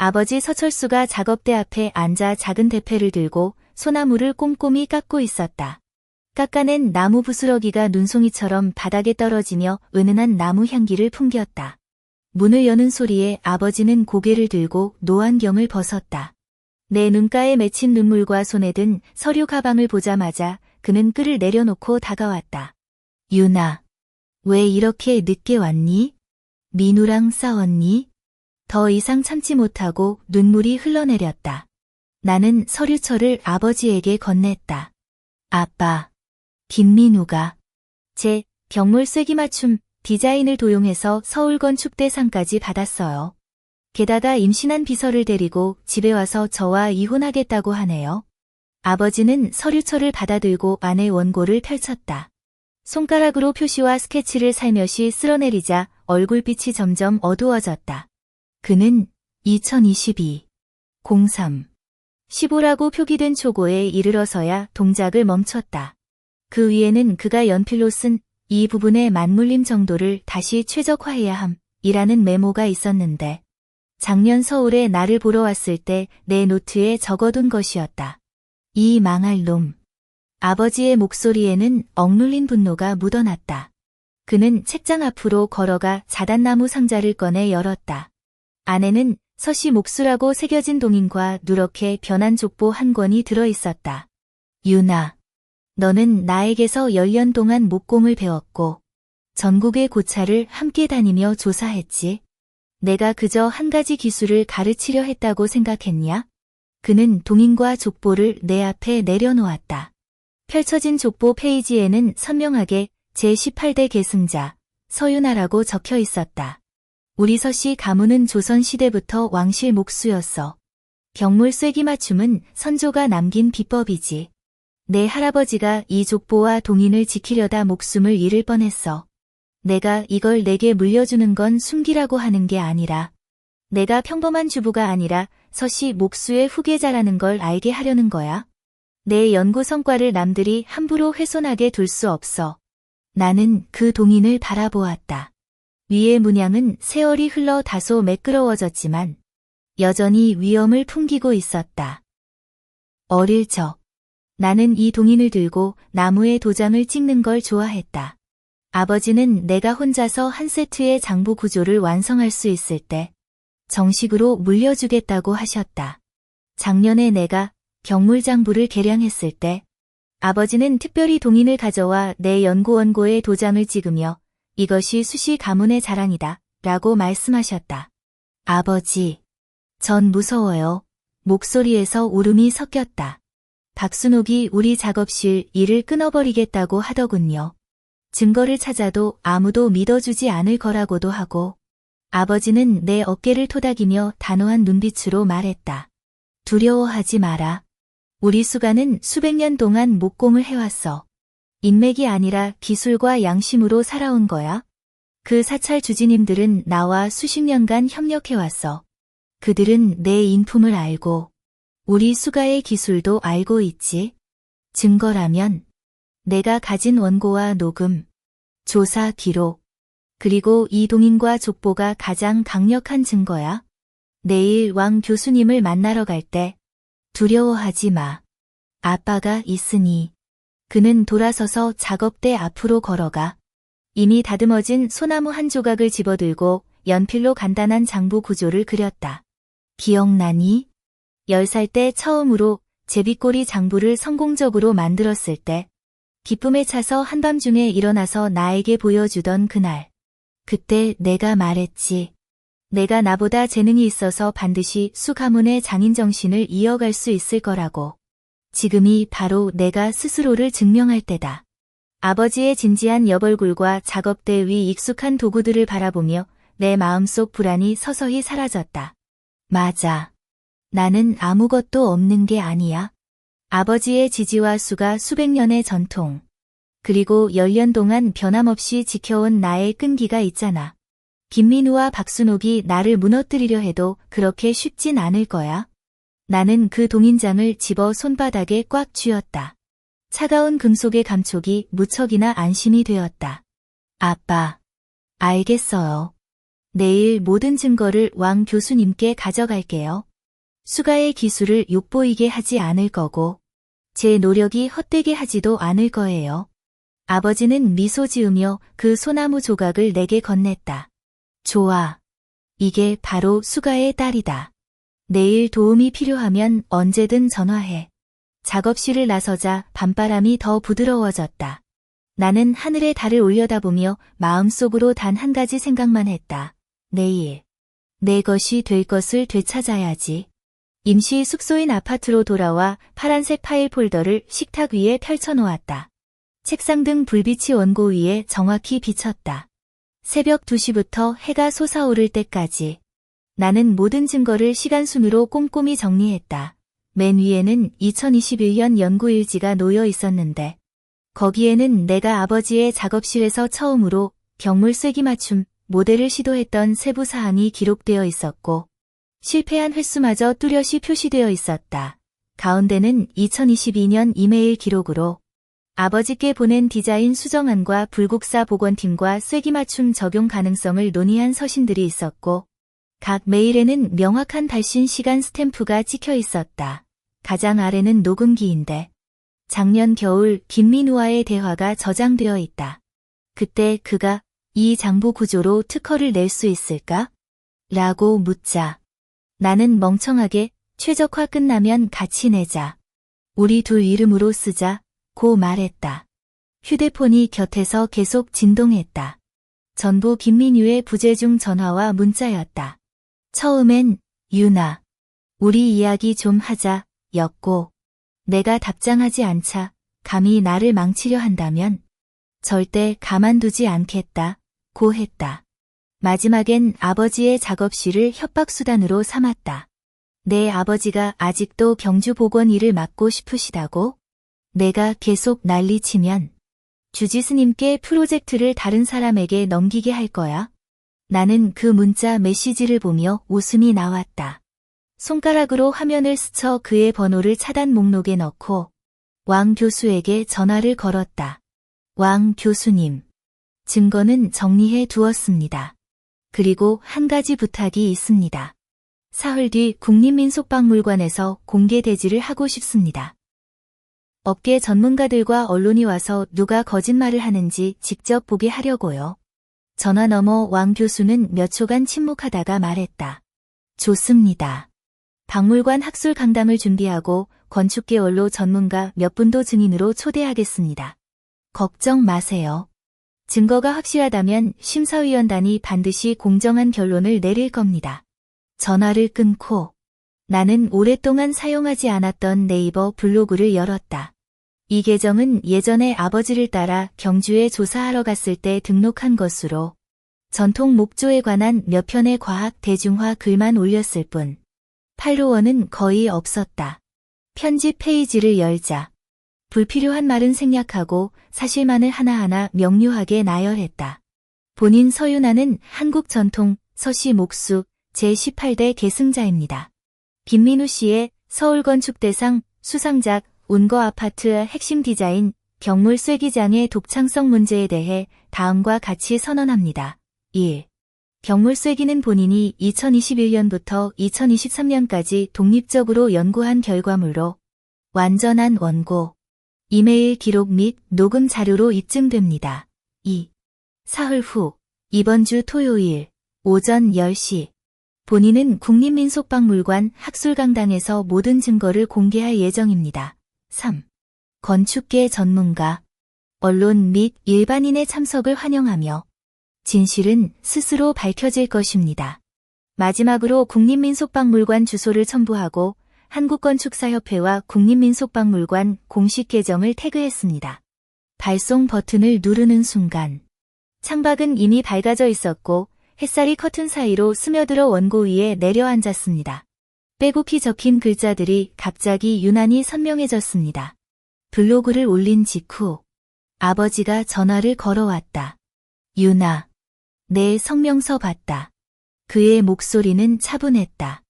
A: 아버지 서철수가 작업대 앞에 앉아 작은 대패를 들고 소나무를 꼼꼼히 깎고 있었다. 깎아낸 나무 부스러기가 눈송이처럼 바닥에 떨어지며 은은한 나무 향기를 풍겼다. 문을 여는 소리에 아버지는 고개를 들고 노안경을 벗었다. 내 눈가에 맺힌 눈물과 손에 든 서류 가방을 보자마자 그는 끈을 내려놓고 다가왔다. 유나, 왜 이렇게 늦게 왔니? 민우랑 싸웠니? 더 이상 참지 못하고 눈물이 흘러내렸다. 나는 서류철을 아버지에게 건넸다. 아빠, 김민우가 제 경물 쐐기맞춤 디자인을 도용해서 서울건축대상까지 받았어요. 게다가 임신한 비서를 데리고 집에 와서 저와 이혼하겠다고 하네요. 아버지는 서류철을 받아들고 안의 원고를 펼쳤다. 손가락으로 표시와 스케치를 살며시 쓸어내리자 얼굴빛이 점점 어두워졌다. 그는 2022 03 15라고 표기된 초고에 이르러서야 동작을 멈췄다. 그 위에는 그가 연필로 쓴 이 부분의 맞물림 정도를 다시 최적화해야 함이라는 메모가 있었는데 작년 서울에 나를 보러 왔을 때 내 노트에 적어둔 것이었다. 이 망할 놈. 아버지의 목소리에는 억눌린 분노가 묻어났다. 그는 책장 앞으로 걸어가 자단나무 상자를 꺼내 열었다. 안에는 서씨 몫수라고 새겨진 동인과 누렇게 변한 족보 한 권이 들어있었다. 유나, 너는 나에게서 10년 동안 목공을 배웠고 전국의 고차를 함께 다니며 조사했지. 내가 그저 한 가지 기술을 가르치려 했다고 생각했냐? 그는 동인과 족보를 내 앞에 내려놓았다. 펼쳐진 족보 페이지에는 선명하게 제18대 계승자 서윤아라고 적혀 있었다. 우리 서씨 가문은 조선시대부터 왕실 몫수였어. 경물 쐐기맞춤은 선조가 남긴 비법이지. 내 할아버지가 이 족보와 동인을 지키려다 목숨을 잃을 뻔했어. 내가 이걸 내게 물려주는 건 숨기라고 하는 게 아니라 내가 평범한 주부가 아니라 서씨 몫수의 후계자라는 걸 알게 하려는 거야. 내 연구 성과를 남들이 함부로 훼손하게 둘 수 없어. 나는 그 동인을 바라보았다. 위의 문양은 세월이 흘러 다소 매끄러워졌지만 여전히 위엄을 풍기고 있었다. 어릴 적 나는 이 동인을 들고 나무에 도장을 찍는 걸 좋아했다. 아버지는 내가 혼자서 한 세트의 장부 구조를 완성할 수 있을 때 정식으로 물려주겠다고 하셨다. 작년에 내가 경물장부를 개량했을 때 아버지는 특별히 동인을 가져와 내 연구 원고에 도장을 찍으며 이것이 수시 가문의 자랑이다 라고 말씀하셨다. 아버지, 전 무서워요. 목소리에서 울음이 섞였다. 박순옥이 우리 작업실 일을 끊어버리겠다고 하더군요. 증거를 찾아도 아무도 믿어주지 않을 거라고도 하고 아버지는 내 어깨를 토닥이며 단호한 눈빛으로 말했다. 두려워하지 마라. 우리 수가는 수백 년 동안 목공을 해왔어. 인맥이 아니라 기술과 양심으로 살아온 거야. 그 사찰 주지님들은 나와 수십 년간 협력해왔어. 그들은 내 인품을 알고 우리 수가의 기술도 알고 있지. 증거라면 내가 가진 원고와 녹음, 조사 기록, 그리고 이 동인과 족보가 가장 강력한 증거야. 내일 왕 교수님을 만나러 갈 때 두려워하지 마. 아빠가 있으니. 그는 돌아서서 작업대 앞으로 걸어가 이미 다듬어진 소나무 한 조각을 집어들고 연필로 간단한 장부 구조를 그렸다. 기억나니? 10살 때 처음으로 제비꼬리 장부를 성공적으로 만들었을 때 기쁨에 차서 한밤중에 일어나서 나에게 보여주던 그날. 그때 내가 말했지. 내가 나보다 재능이 있어서 반드시 수 가문의 장인 정신을 이어갈 수 있을 거라고. 지금이 바로 내가 스스로를 증명할 때다. 아버지의 진지한 옆얼굴과 작업대 위 익숙한 도구들을 바라보며 내 마음속 불안이 서서히 사라졌다. 맞아. 나는 아무것도 없는 게 아니야. 아버지의 지지와 수가 수백 년의 전통. 그리고 10년 동안 변함없이 지켜온 나의 끈기가 있잖아. 김민우와 박순옥이 나를 무너뜨리려 해도 그렇게 쉽진 않을 거야. 나는 그 동인장을 집어 손바닥에 꽉 쥐었다. 차가운 금속의 감촉이 무척이나 안심이 되었다. 아빠, 알겠어요. 내일 모든 증거를 왕 교수님께 가져갈게요. 수가의 기술을 욕보이게 하지 않을 거고 제 노력이 헛되게 하지도 않을 거예요. 아버지는 미소 지으며 그 소나무 조각을 내게 건넸다. 좋아. 이게 바로 수가의 딸이다. 내일 도움이 필요하면 언제든 전화해. 작업실을 나서자 밤바람이 더 부드러워졌다. 나는 하늘의 달을 올려다보며 마음속으로 단 한 가지 생각만 했다. 내일 내 것이 될 것을 되찾아야지. 임시 숙소인 아파트로 돌아와 파란색 파일 폴더를 식탁 위에 펼쳐놓았다. 책상 등 불빛이 원고 위에 정확히 비쳤다. 새벽 2시부터 해가 솟아오를 때까지 나는 모든 증거를 시간순으로 꼼꼼히 정리했다. 맨 위에는 2021년 연구일지가 놓여 있었는데 거기에는 내가 아버지의 작업실에서 처음으로 경물 쐐기 맞춤 모델을 시도했던 세부 사항이 기록되어 있었고 실패한 횟수마저 뚜렷이 표시되어 있었다. 가운데는 2022년 이메일 기록으로 아버지께 보낸 디자인 수정안과 불국사 복원팀과 쐐기 맞춤 적용 가능성을 논의한 서신들이 있었고 각 메일에는 명확한 발신 시간 스탬프가 찍혀 있었다. 가장 아래는 녹음기인데 작년 겨울 김민우와의 대화가 저장되어 있다. 그때 그가 이 장부 구조로 특허를 낼 수 있을까? 라고 묻자 나는 멍청하게 최적화 끝나면 같이 내자. 우리 둘 이름으로 쓰자. 고 말했다. 휴대폰이 곁에서 계속 진동했다. 전부 김민유의 부재중 전화와 문자였다. 처음엔 유나, 우리 이야기 좀 하자 였고 내가 답장하지 않자 감히 나를 망치려 한다면 절대 가만두지 않겠다 고 했다. 마지막엔 아버지의 작업실을 협박수단으로 삼았다. 내 아버지가 아직도 경주 복원 일을 맡고 싶으시다고? 내가 계속 난리치면 주지스님께 프로젝트를 다른 사람에게 넘기게 할 거야. 나는 그 문자 메시지를 보며 웃음이 나왔다. 손가락으로 화면을 스쳐 그의 번호를 차단 목록에 넣고 왕 교수에게 전화를 걸었다. 왕 교수님, 증거는 정리해 두었습니다. 그리고 한 가지 부탁이 있습니다. 사흘 뒤 국립민속박물관에서 공개 대지를 하고 싶습니다. 업계 전문가들과 언론이 와서 누가 거짓말을 하는지 직접 보게 하려고요. 전화 너머 왕 교수는 몇 초간 침묵하다가 말했다. 좋습니다. 박물관 학술 강담을 준비하고 건축계 원로 전문가 몇 분도 증인으로 초대하겠습니다. 걱정 마세요. 증거가 확실하다면 심사위원단이 반드시 공정한 결론을 내릴 겁니다. 전화를 끊고 나는 오랫동안 사용하지 않았던 네이버 블로그를 열었다. 이 계정은 예전에 아버지를 따라 경주에 조사하러 갔을 때 등록한 것으로 전통 목조에 관한 몇 편의 과학 대중화 글만 올렸을 뿐 팔로워는 거의 없었다. 편집 페이지를 열자 불필요한 말은 생략하고 사실만을 하나하나 명료하게 나열했다. 본인 서윤아는 한국 전통 서시 목수 제18대 계승자입니다. 김민우 씨의 서울건축대상 수상작 온거 아파트의 핵심 디자인 경물 쐐기장의 독창성 문제에 대해 다음과 같이 선언합니다. 1. 경물 쐐기는 본인이 2021년부터 2023년까지 독립적으로 연구한 결과물로 완전한 원고, 이메일 기록 및 녹음 자료로 입증됩니다. 2. 사흘 후 이번 주 토요일 오전 10시 본인은 국립민속박물관 학술강당에서 모든 증거를 공개할 예정입니다. 3. 건축계 전문가, 언론 및 일반인의 참석을 환영하며 진실은 스스로 밝혀질 것입니다. 마지막으로 국립민속박물관 주소를 첨부하고 한국건축사협회와 국립민속박물관 공식 계정을 태그했습니다. 발송 버튼을 누르는 순간 창밖은 이미 밝아져 있었고 햇살이 커튼 사이로 스며들어 원고 위에 내려앉았습니다. 빼곡히 적힌 글자들이 갑자기 유난히 선명해졌습니다. 블로그를 올린 직후 아버지가 전화를 걸어왔다. 윤아, 내 성명서 봤다. 그의 목소리는 차분했다.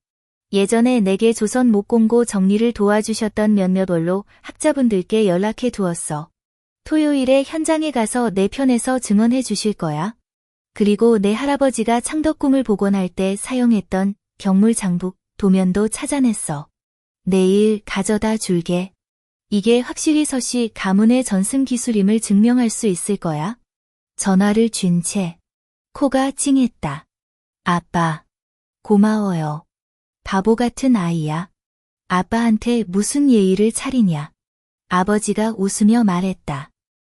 A: 예전에 내게 조선 목공고 정리를 도와주셨던 몇몇 원로 학자분들께 연락해 두었어. 토요일에 현장에 가서 내 편에서 증언해 주실 거야. 그리고 내 할아버지가 창덕궁을 복원할 때 사용했던 경물 장북 도면도 찾아냈어. 내일 가져다 줄게. 이게 확실히 서시 가문의 전승 기술임을 증명할 수 있을 거야. 전화를 쥔 채 코가 찡했다. 아빠, 고마워요. 바보 같은 아이야. 아빠한테 무슨 예의를 차리냐. 아버지가 웃으며 말했다.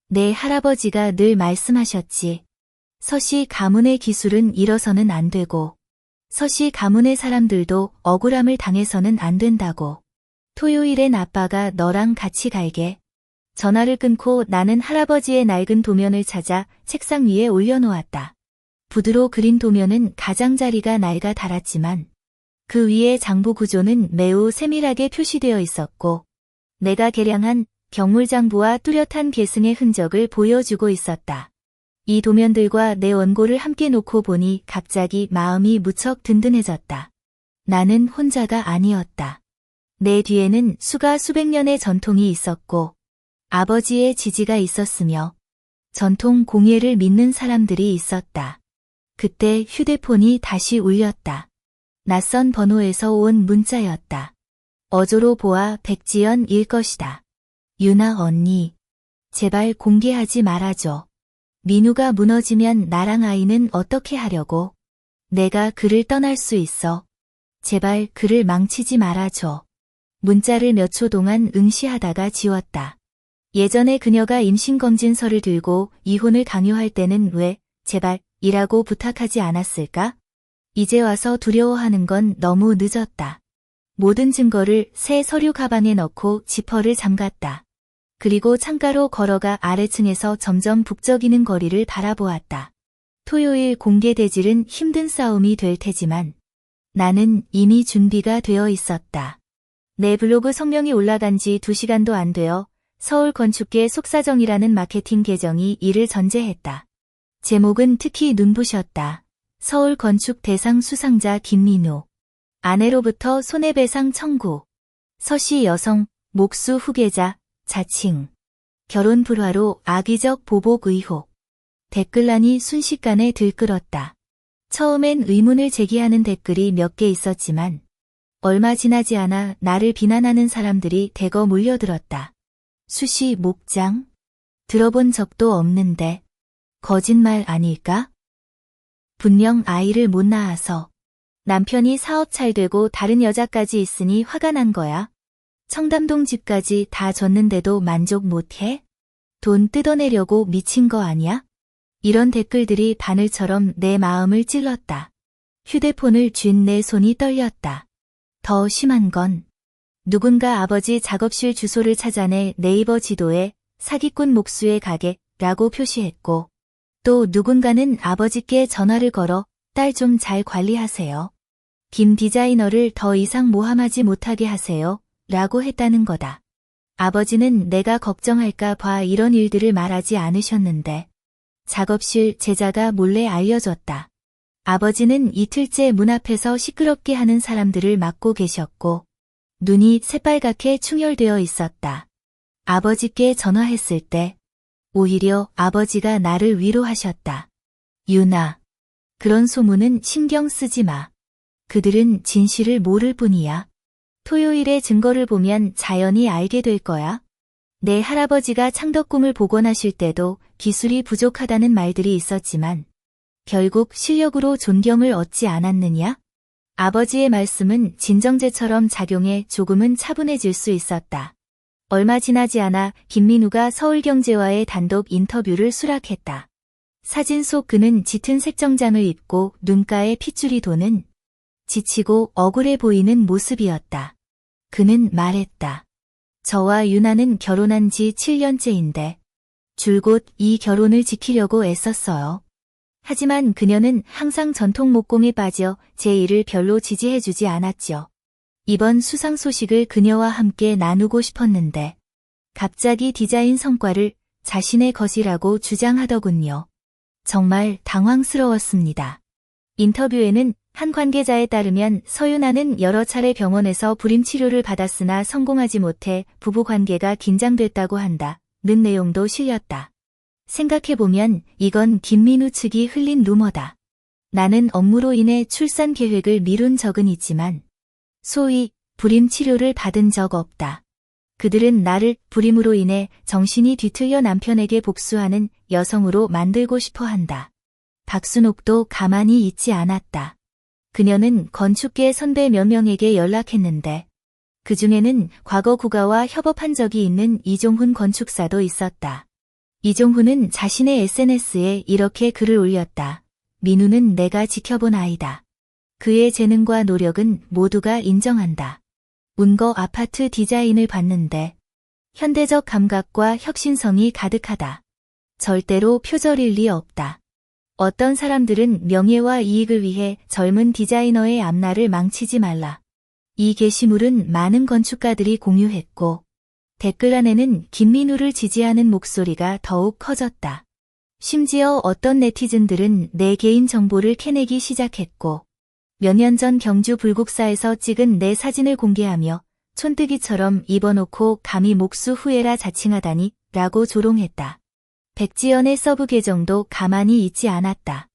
A: 내 할아버지가 늘 말씀하셨지. 서시 가문의 기술은 잃어서는 안 되고 서시 가문의 사람들도 억울함을 당해서는 안 된다고. 토요일엔 아빠가 너랑 같이 갈게. 전화를 끊고 나는 할아버지의 낡은 도면을 찾아 책상 위에 올려놓았다. 붓으로 그린 도면은 가장자리가 낡아 닳았지만 그 위에 장부 구조는 매우 세밀하게 표시되어 있었고 내가 개량한 경물장부와 뚜렷한 계승의 흔적을 보여주고 있었다. 이 도면들과 내 원고를 함께 놓고 보니 갑자기 마음이 무척 든든해졌다. 나는 혼자가 아니었다. 내 뒤에는 수가 수백 년의 전통이 있었고 아버지의 지지가 있었으며 전통 공예를 믿는 사람들이 있었다. 그때 휴대폰이 다시 울렸다. 낯선 번호에서 온 문자였다. 어조로 보아 백지연일 것이다. 윤아 언니, 제발 공개하지 말아줘. 민우가 무너지면 나랑 아이는 어떻게 하려고? 내가 그를 떠날 수 있어. 제발 그를 망치지 말아줘. 문자를 몇 초 동안 응시하다가 지웠다. 예전에 그녀가 임신검진서를 들고 이혼을 강요할 때는 왜 제발 이라고 부탁하지 않았을까? 이제 와서 두려워하는 건 너무 늦었다. 모든 증거를 새 서류 가방에 넣고 지퍼를 잠갔다. 그리고 창가로 걸어가 아래층에서 점점 북적이는 거리를 바라보았다. 토요일 공개 대질은 힘든 싸움이 될 테지만 나는 이미 준비가 되어 있었다. 내 블로그 성명이 올라간 지 2시간도 안 되어 서울건축계 속사정이라는 마케팅 계정이 이를 전제했다. 제목은 특히 눈부셨다. 서울건축대상 수상자 김민우. 아내로부터 손해배상 청구. 서시 여성, 목수 후계자, 자칭. 결혼 불화로 악의적 보복 의혹. 댓글란이 순식간에 들끓었다. 처음엔 의문을 제기하는 댓글이 몇 개 있었지만 얼마 지나지 않아 나를 비난하는 사람들이 대거 몰려들었다. 수시 목장? 들어본 적도 없는데. 거짓말 아닐까? 분명 아이를 못 낳아서. 남편이 사업 잘 되고 다른 여자까지 있으니 화가 난 거야. 청담동 집까지 다 줬는데도 만족 못해? 돈 뜯어내려고 미친 거 아니야? 이런 댓글들이 바늘처럼 내 마음을 찔렀다. 휴대폰을 쥔 내 손이 떨렸다. 더 심한 건 누군가 아버지 작업실 주소를 찾아내 네이버 지도에 사기꾼 목수의 가게라고 표시했고, 또 누군가는 아버지께 전화를 걸어 딸 좀 잘 관리하세요. 김 디자이너를 더 이상 모함하지 못하게 하세요. 라고 했다는 거다. 아버지는 내가 걱정할까 봐 이런 일들을 말하지 않으셨는데, 작업실 제자가 몰래 알려줬다. 아버지는 이틀째 문 앞에서 시끄럽게 하는 사람들을 막고 계셨고, 눈이 새빨갛게 충혈되어 있었다. 아버지께 전화했을 때, 오히려 아버지가 나를 위로하셨다. 유나, 그런 소문은 신경 쓰지 마. 그들은 진실을 모를 뿐이야. 토요일에 증거를 보면 자연히 알게 될 거야. 내 할아버지가 창덕궁을 복원하실 때도 기술이 부족하다는 말들이 있었지만 결국 실력으로 존경을 얻지 않았느냐? 아버지의 말씀은 진정제처럼 작용해 조금은 차분해질 수 있었다. 얼마 지나지 않아 김민우가 서울경제와의 단독 인터뷰를 수락했다. 사진 속 그는 짙은 색정장을 입고 눈가에 핏줄이 도는 지치고 억울해 보이는 모습이었다. 그는 말했다. 저와 유나는 결혼한 지 7년째인데 줄곧 이 결혼을 지키려고 애썼어요. 하지만 그녀는 항상 전통 목공에 빠져 제 일을 별로 지지해주지 않았죠. 이번 수상 소식을 그녀와 함께 나누고 싶었는데 갑자기 디자인 성과를 자신의 것이라고 주장하더군요. 정말 당황스러웠습니다. 인터뷰에는 한 관계자에 따르면 서유나는 여러 차례 병원에서 불임 치료를 받았으나 성공하지 못해 부부관계가 긴장됐다고 한다는 내용도 실렸다. 생각해보면 이건 김민우 측이 흘린 루머다. 나는 업무로 인해 출산 계획을 미룬 적은 있지만 소위 불임 치료를 받은 적 없다. 그들은 나를 불임으로 인해 정신이 뒤틀려 남편에게 복수하는 여성으로 만들고 싶어 한다. 박순옥도 가만히 있지 않았다. 그녀는 건축계 선배 몇 명에게 연락했는데 그 중에는 과거 국가와 협업한 적이 있는 이종훈 건축사도 있었다. 이종훈은 자신의 SNS에 이렇게 글을 올렸다. 민우는 내가 지켜본 아이다. 그의 재능과 노력은 모두가 인정한다. 운거 아파트 디자인을 봤는데 현대적 감각과 혁신성이 가득하다. 절대로 표절일 리 없다. 어떤 사람들은 명예와 이익을 위해 젊은 디자이너의 앞날을 망치지 말라. 이 게시물은 많은 건축가들이 공유했고 댓글 안에는 김민우를 지지하는 목소리가 더욱 커졌다. 심지어 어떤 네티즌들은 내 개인 정보를 캐내기 시작했고 몇 년 전 경주 불국사에서 찍은 내 사진을 공개하며 촌뜨기처럼 입어놓고 감히 목수 후예라 자칭하다니 라고 조롱했다. 백지연의 서브 계정도 가만히 있지 않았다.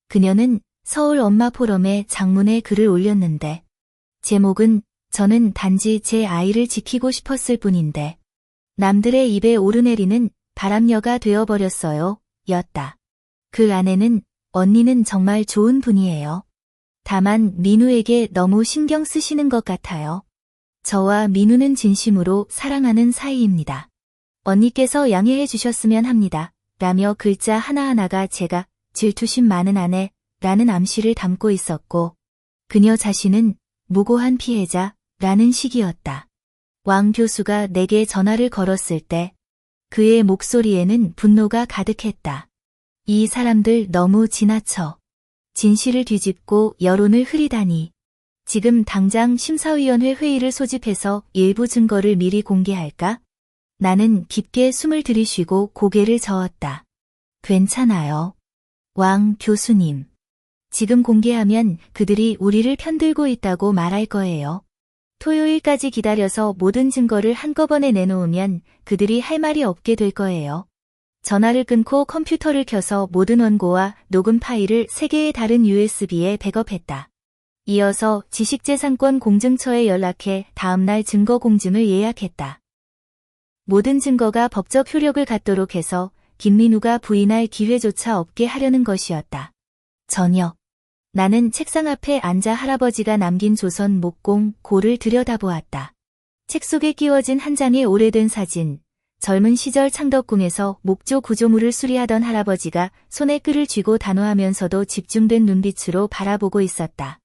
A: 그녀는 서울 엄마 포럼에 장문의 글을 올렸는데 제목은 저는 단지 제 아이를 지키고 싶었을 뿐인데 남들의 입에 오르내리는 바람녀가 되어버렸어요. 였다. 글 안에는 언니는 정말 좋은 분이에요. 다만 민우에게 너무 신경 쓰시는 것 같아요. 저와 민우는 진심으로 사랑하는 사이입니다. 언니께서 양해해 주셨으면 합니다. 라며 글자 하나하나가 제가 질투심 많은 아내 라는 암시를 담고 있었고 그녀 자신은 무고한 피해자 라는 식이었다. 왕 교수가 내게 전화를 걸었을 때 그의 목소리에는 분노가 가득했다. 이 사람들 너무 지나쳐. 진실을 뒤집고 여론을 흐리다니. 지금 당장 심사위원회 회의를 소집해서 일부 증거를 미리 공개할까? 나는 깊게 숨을 들이쉬고 고개를 저었다. 괜찮아요. 왕 교수님. 지금 공개하면 그들이 우리를 편들고 있다고 말할 거예요. 토요일까지 기다려서 모든 증거를 한꺼번에 내놓으면 그들이 할 말이 없게 될 거예요. 전화를 끊고 컴퓨터를 켜서 모든 원고와 녹음 파일을 3개의 다른 USB에 백업했다. 이어서 지식재산권 공증처에 연락해 다음날 증거 공증을 예약했다. 모든 증거가 법적 효력을 갖도록 해서 김민우가 부인할 기회조차 없게 하려는 것이었다. 저녁. 나는 책상 앞에 앉아 할아버지가 남긴 조선 목공 고를 들여다보았다. 책 속에 끼워진 한 장의 오래된 사진, 젊은 시절 창덕궁에서 목조 구조물을 수리하던 할아버지가 손에 끈을 쥐고 단호하면서도 집중된 눈빛으로 바라보고 있었다.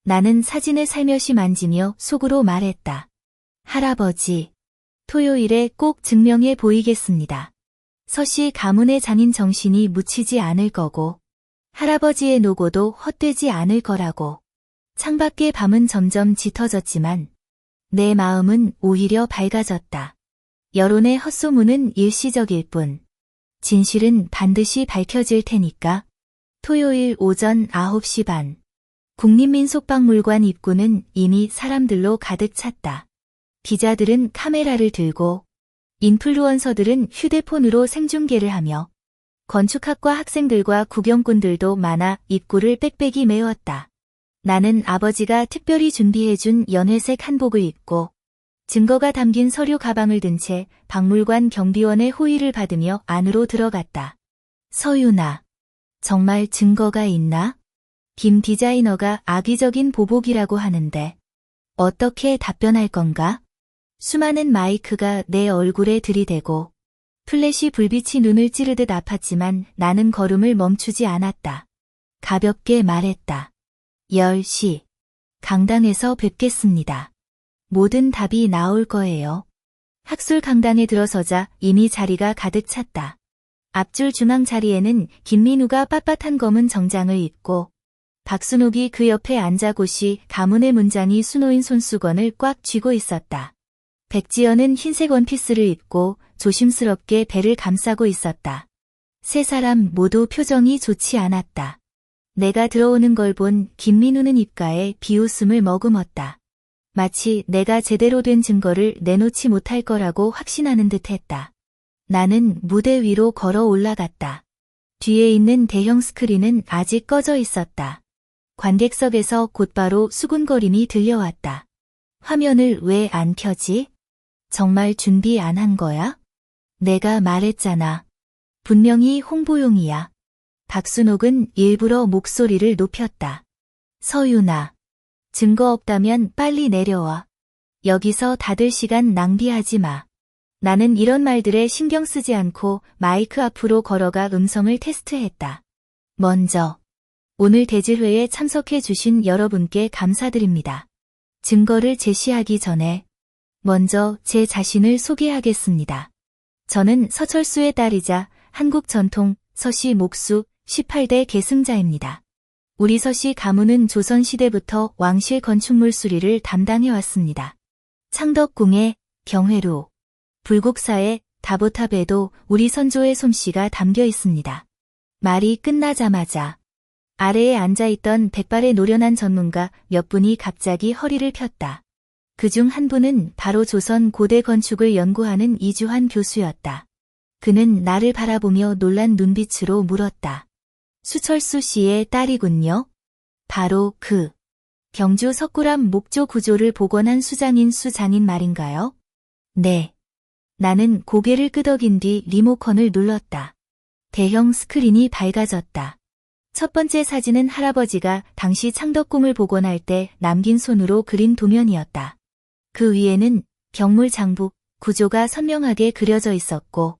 A: 나는 사진을 살며시 만지며 속으로 말했다. 할아버지, 토요일에 꼭 증명해 보이겠습니다. 서씨 가문의 장인 정신이 묻히지 않을 거고 할아버지의 노고도 헛되지 않을 거라고. 창밖의 밤은 점점 짙어졌지만 내 마음은 오히려 밝아졌다. 여론의 헛소문은 일시적일 뿐 진실은 반드시 밝혀질 테니까. 토요일 오전 9시 반. 국립민속박물관 입구는 이미 사람들로 가득 찼다. 기자들은 카메라를 들고 인플루언서들은 휴대폰으로 생중계를 하며 건축학과 학생들과 구경꾼들도 많아 입구를 빽빽이 메웠다. 나는 아버지가 특별히 준비해준 연회색 한복을 입고 증거가 담긴 서류 가방을 든 채 박물관 경비원의 호의를 받으며 안으로 들어갔다. 서윤아, 정말 증거가 있나? 김 디자이너가 악의적인 보복이라고 하는데 어떻게 답변할 건가? 수많은 마이크가 내 얼굴에 들이대고 플래시 불빛이 눈을 찌르듯 아팠지만 나는 걸음을 멈추지 않았다. 가볍게 말했다. 10시. 강당에서 뵙겠습니다. 모든 답이 나올 거예요. 학술 강당에 들어서자 이미 자리가 가득 찼다. 앞줄 중앙 자리에는 김민우가 빳빳한 검은 정장을 입고 박순옥이 그 옆에 앉아 고시 가문의 문장이 수놓인 손수건을 꽉 쥐고 있었다. 백지연은 흰색 원피스를 입고 조심스럽게 배를 감싸고 있었다. 세 사람 모두 표정이 좋지 않았다. 내가 들어오는 걸 본 김민우는 입가에 비웃음을 머금었다. 마치 내가 제대로 된 증거를 내놓지 못할 거라고 확신하는 듯 했다. 나는 무대 위로 걸어 올라갔다. 뒤에 있는 대형 스크린은 아직 꺼져 있었다. 관객석에서 곧바로 수군거림이 들려왔다. 화면을 왜 안 켜지? 정말 준비 안 한 거야? 내가 말했잖아. 분명히 홍보용이야. 박순옥은 일부러 목소리를 높였다. 서윤아, 증거 없다면 빨리 내려와. 여기서 다들 시간 낭비하지 마. 나는 이런 말들에 신경 쓰지 않고 마이크 앞으로 걸어가 음성을 테스트했다. 먼저, 오늘 대질회에 참석해 주신 여러분께 감사드립니다. 증거를 제시하기 전에 먼저 제 자신을 소개하겠습니다. 저는 서철수의 딸이자 한국 전통 서씨 목수 18대 계승자입니다. 우리 서씨 가문은 조선시대부터 왕실 건축물 수리를 담당해왔습니다. 창덕궁에, 경회로, 불국사에, 다보탑에도 우리 선조의 솜씨가 담겨 있습니다. 말이 끝나자마자 아래에 앉아있던 백발의 노련한 전문가 몇 분이 갑자기 허리를 폈다. 그중 한 분은 바로 조선 고대 건축을 연구하는 이주환 교수였다. 그는 나를 바라보며 놀란 눈빛으로 물었다. 수철수 씨의 딸이군요. 바로 그 경주 석굴암 목조 구조를 복원한 수장인 말인가요? 네. 나는 고개를 끄덕인 뒤 리모컨을 눌렀다. 대형 스크린이 밝아졌다. 첫 번째 사진은 할아버지가 당시 창덕궁을 복원할 때 남긴 손으로 그린 도면이었다. 그 위에는 경물 장북 구조가 선명하게 그려져 있었고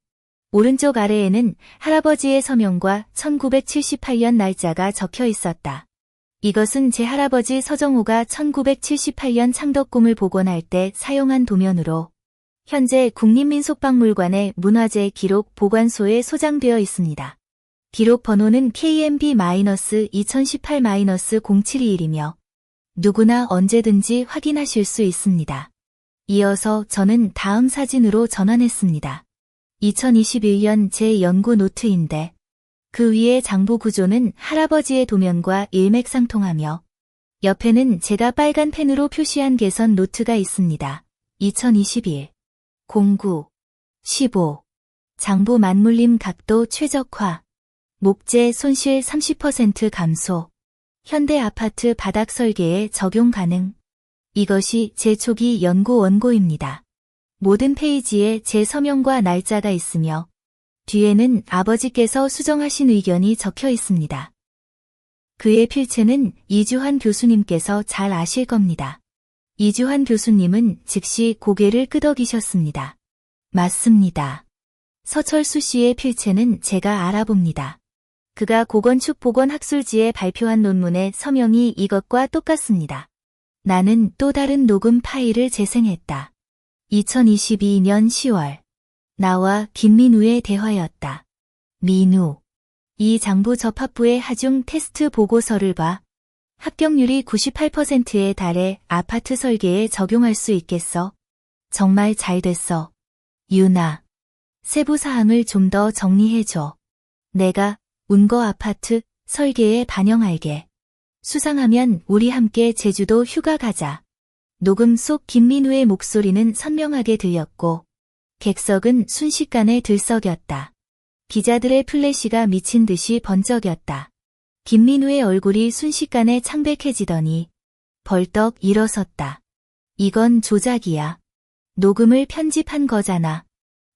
A: 오른쪽 아래에는 할아버지의 서명과 1978년 날짜가 적혀 있었다. 이것은 제 할아버지 서정호가 1978년 창덕궁을 복원할 때 사용한 도면으로 현재 국립민속박물관의 문화재 기록 보관소에 소장되어 있습니다. 기록 번호는 KMB-2018-0721이며 누구나 언제든지 확인하실 수 있습니다. 이어서 저는 다음 사진으로 전환했습니다. 2021년 제 연구 노트인데 그 위의 장부 구조는 할아버지의 도면과 일맥상통하며 옆에는 제가 빨간 펜으로 표시한 개선 노트가 있습니다. 2021 09 15 장부 맞물림 각도 최적화 목재 손실 30% 감소 현대 아파트 바닥 설계에 적용 가능. 이것이 제 초기 연구 원고입니다. 모든 페이지에 제 서명과 날짜가 있으며 뒤에는 아버지께서 수정하신 의견이 적혀 있습니다. 그의 필체는 이주환 교수님께서 잘 아실 겁니다. 이주환 교수님은 즉시 고개를 끄덕이셨습니다. 맞습니다. 서철수 씨의 필체는 제가 알아봅니다. 그가 고건축보건학술지에 발표한 논문의 서명이 이것과 똑같습니다. 나는 또 다른 녹음 파일을 재생했다. 2022년 10월. 나와 김민우의 대화였다. 민우. 이 장부 접합부의 하중 테스트 보고서를 봐. 합격률이 98%에 달해 아파트 설계에 적용할 수 있겠어. 정말 잘 됐어. 유나. 세부 사항을 좀 더 정리해줘. 내가 운거 아파트 설계에 반영할게. 수상하면 우리 함께 제주도 휴가 가자. 녹음 속 김민우의 목소리는 선명하게 들렸고 객석은 순식간에 들썩였다. 기자들의 플래시가 미친 듯이 번쩍였다. 김민우의 얼굴이 순식간에 창백해지더니 벌떡 일어섰다. 이건 조작이야. 녹음을 편집한 거잖아.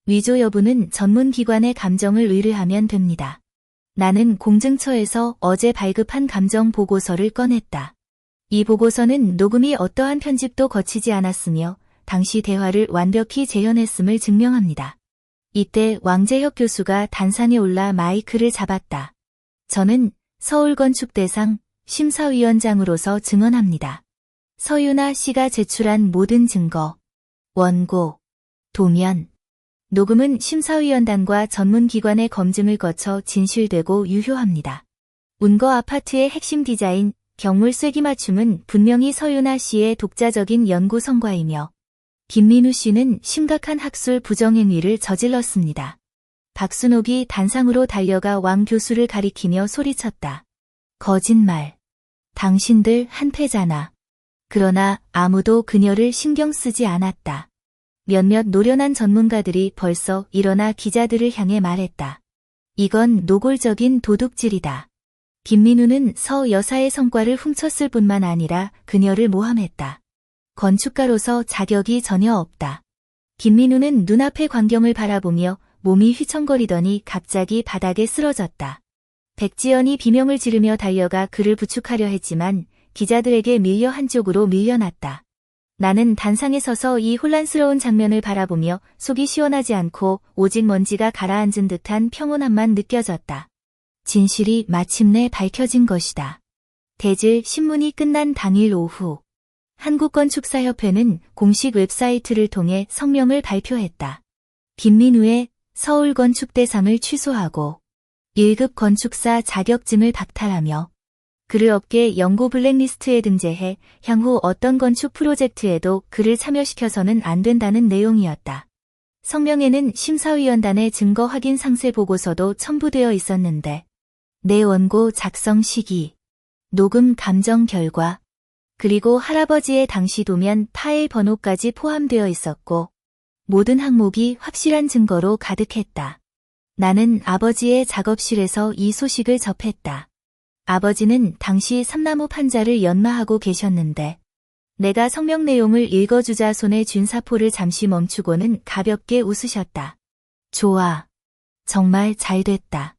A: 위조 여부는 전문기관의 감정을 의뢰하면 됩니다. 나는 공증처에서 어제 발급한 감정 보고서를 꺼냈다. 이 보고서는 녹음이 어떠한 편집도 거치지 않았으며 당시 대화를 완벽히 재현했음을 증명합니다. 이때 왕재혁 교수가 단상에 올라 마이크를 잡았다. 저는 서울건축대상 심사위원장으로서 증언합니다. 서유나 씨가 제출한 모든 증거, 원고, 도면, 녹음은 심사위원단과 전문기관의 검증을 거쳐 진실되고 유효합니다. 운거 아파트의 핵심 디자인, 경물 쐐기 맞춤은 분명히 서유나 씨의 독자적인 연구 성과이며 김민우 씨는 심각한 학술 부정행위를 저질렀습니다. 박순옥이 단상으로 달려가 왕 교수를 가리키며 소리쳤다. 거짓말. 당신들 한패잖아. 그러나 아무도 그녀를 신경 쓰지 않았다. 몇몇 노련한 전문가들이 벌써 일어나 기자들을 향해 말했다. 이건 노골적인 도둑질이다. 김민우는 서 여사의 성과를 훔쳤을 뿐만 아니라 그녀를 모함했다. 건축가로서 자격이 전혀 없다. 김민우는 눈앞의 광경을 바라보며 몸이 휘청거리더니 갑자기 바닥에 쓰러졌다. 백지연이 비명을 지르며 달려가 그를 부축하려 했지만 기자들에게 밀려 한쪽으로 밀려났다. 나는 단상에 서서 이 혼란스러운 장면을 바라보며 속이 시원하지 않고 오직 먼지가 가라앉은 듯한 평온함만 느껴졌다. 진실이 마침내 밝혀진 것이다. 대질 신문이 끝난 당일 오후 한국건축사협회는 공식 웹사이트를 통해 성명을 발표했다. 김민우의 서울건축대상을 취소하고 1급 건축사 자격증을 박탈하며 그를 업계 연구 블랙리스트에 등재해 향후 어떤 건축 프로젝트에도 그를 참여시켜서는 안 된다는 내용이었다. 성명에는 심사위원단의 증거 확인 상세 보고서도 첨부되어 있었는데 내 원고 작성 시기, 녹음 감정 결과, 그리고 할아버지의 당시 도면 파일 번호까지 포함되어 있었고 모든 항목이 확실한 증거로 가득했다. 나는 아버지의 작업실에서 이 소식을 접했다. 아버지는 당시 삼나무 판자를 연마하고 계셨는데 내가 성명 내용을 읽어주자 손에 쥔 사포를 잠시 멈추고는 가볍게 웃으셨다. 좋아. 정말 잘 됐다.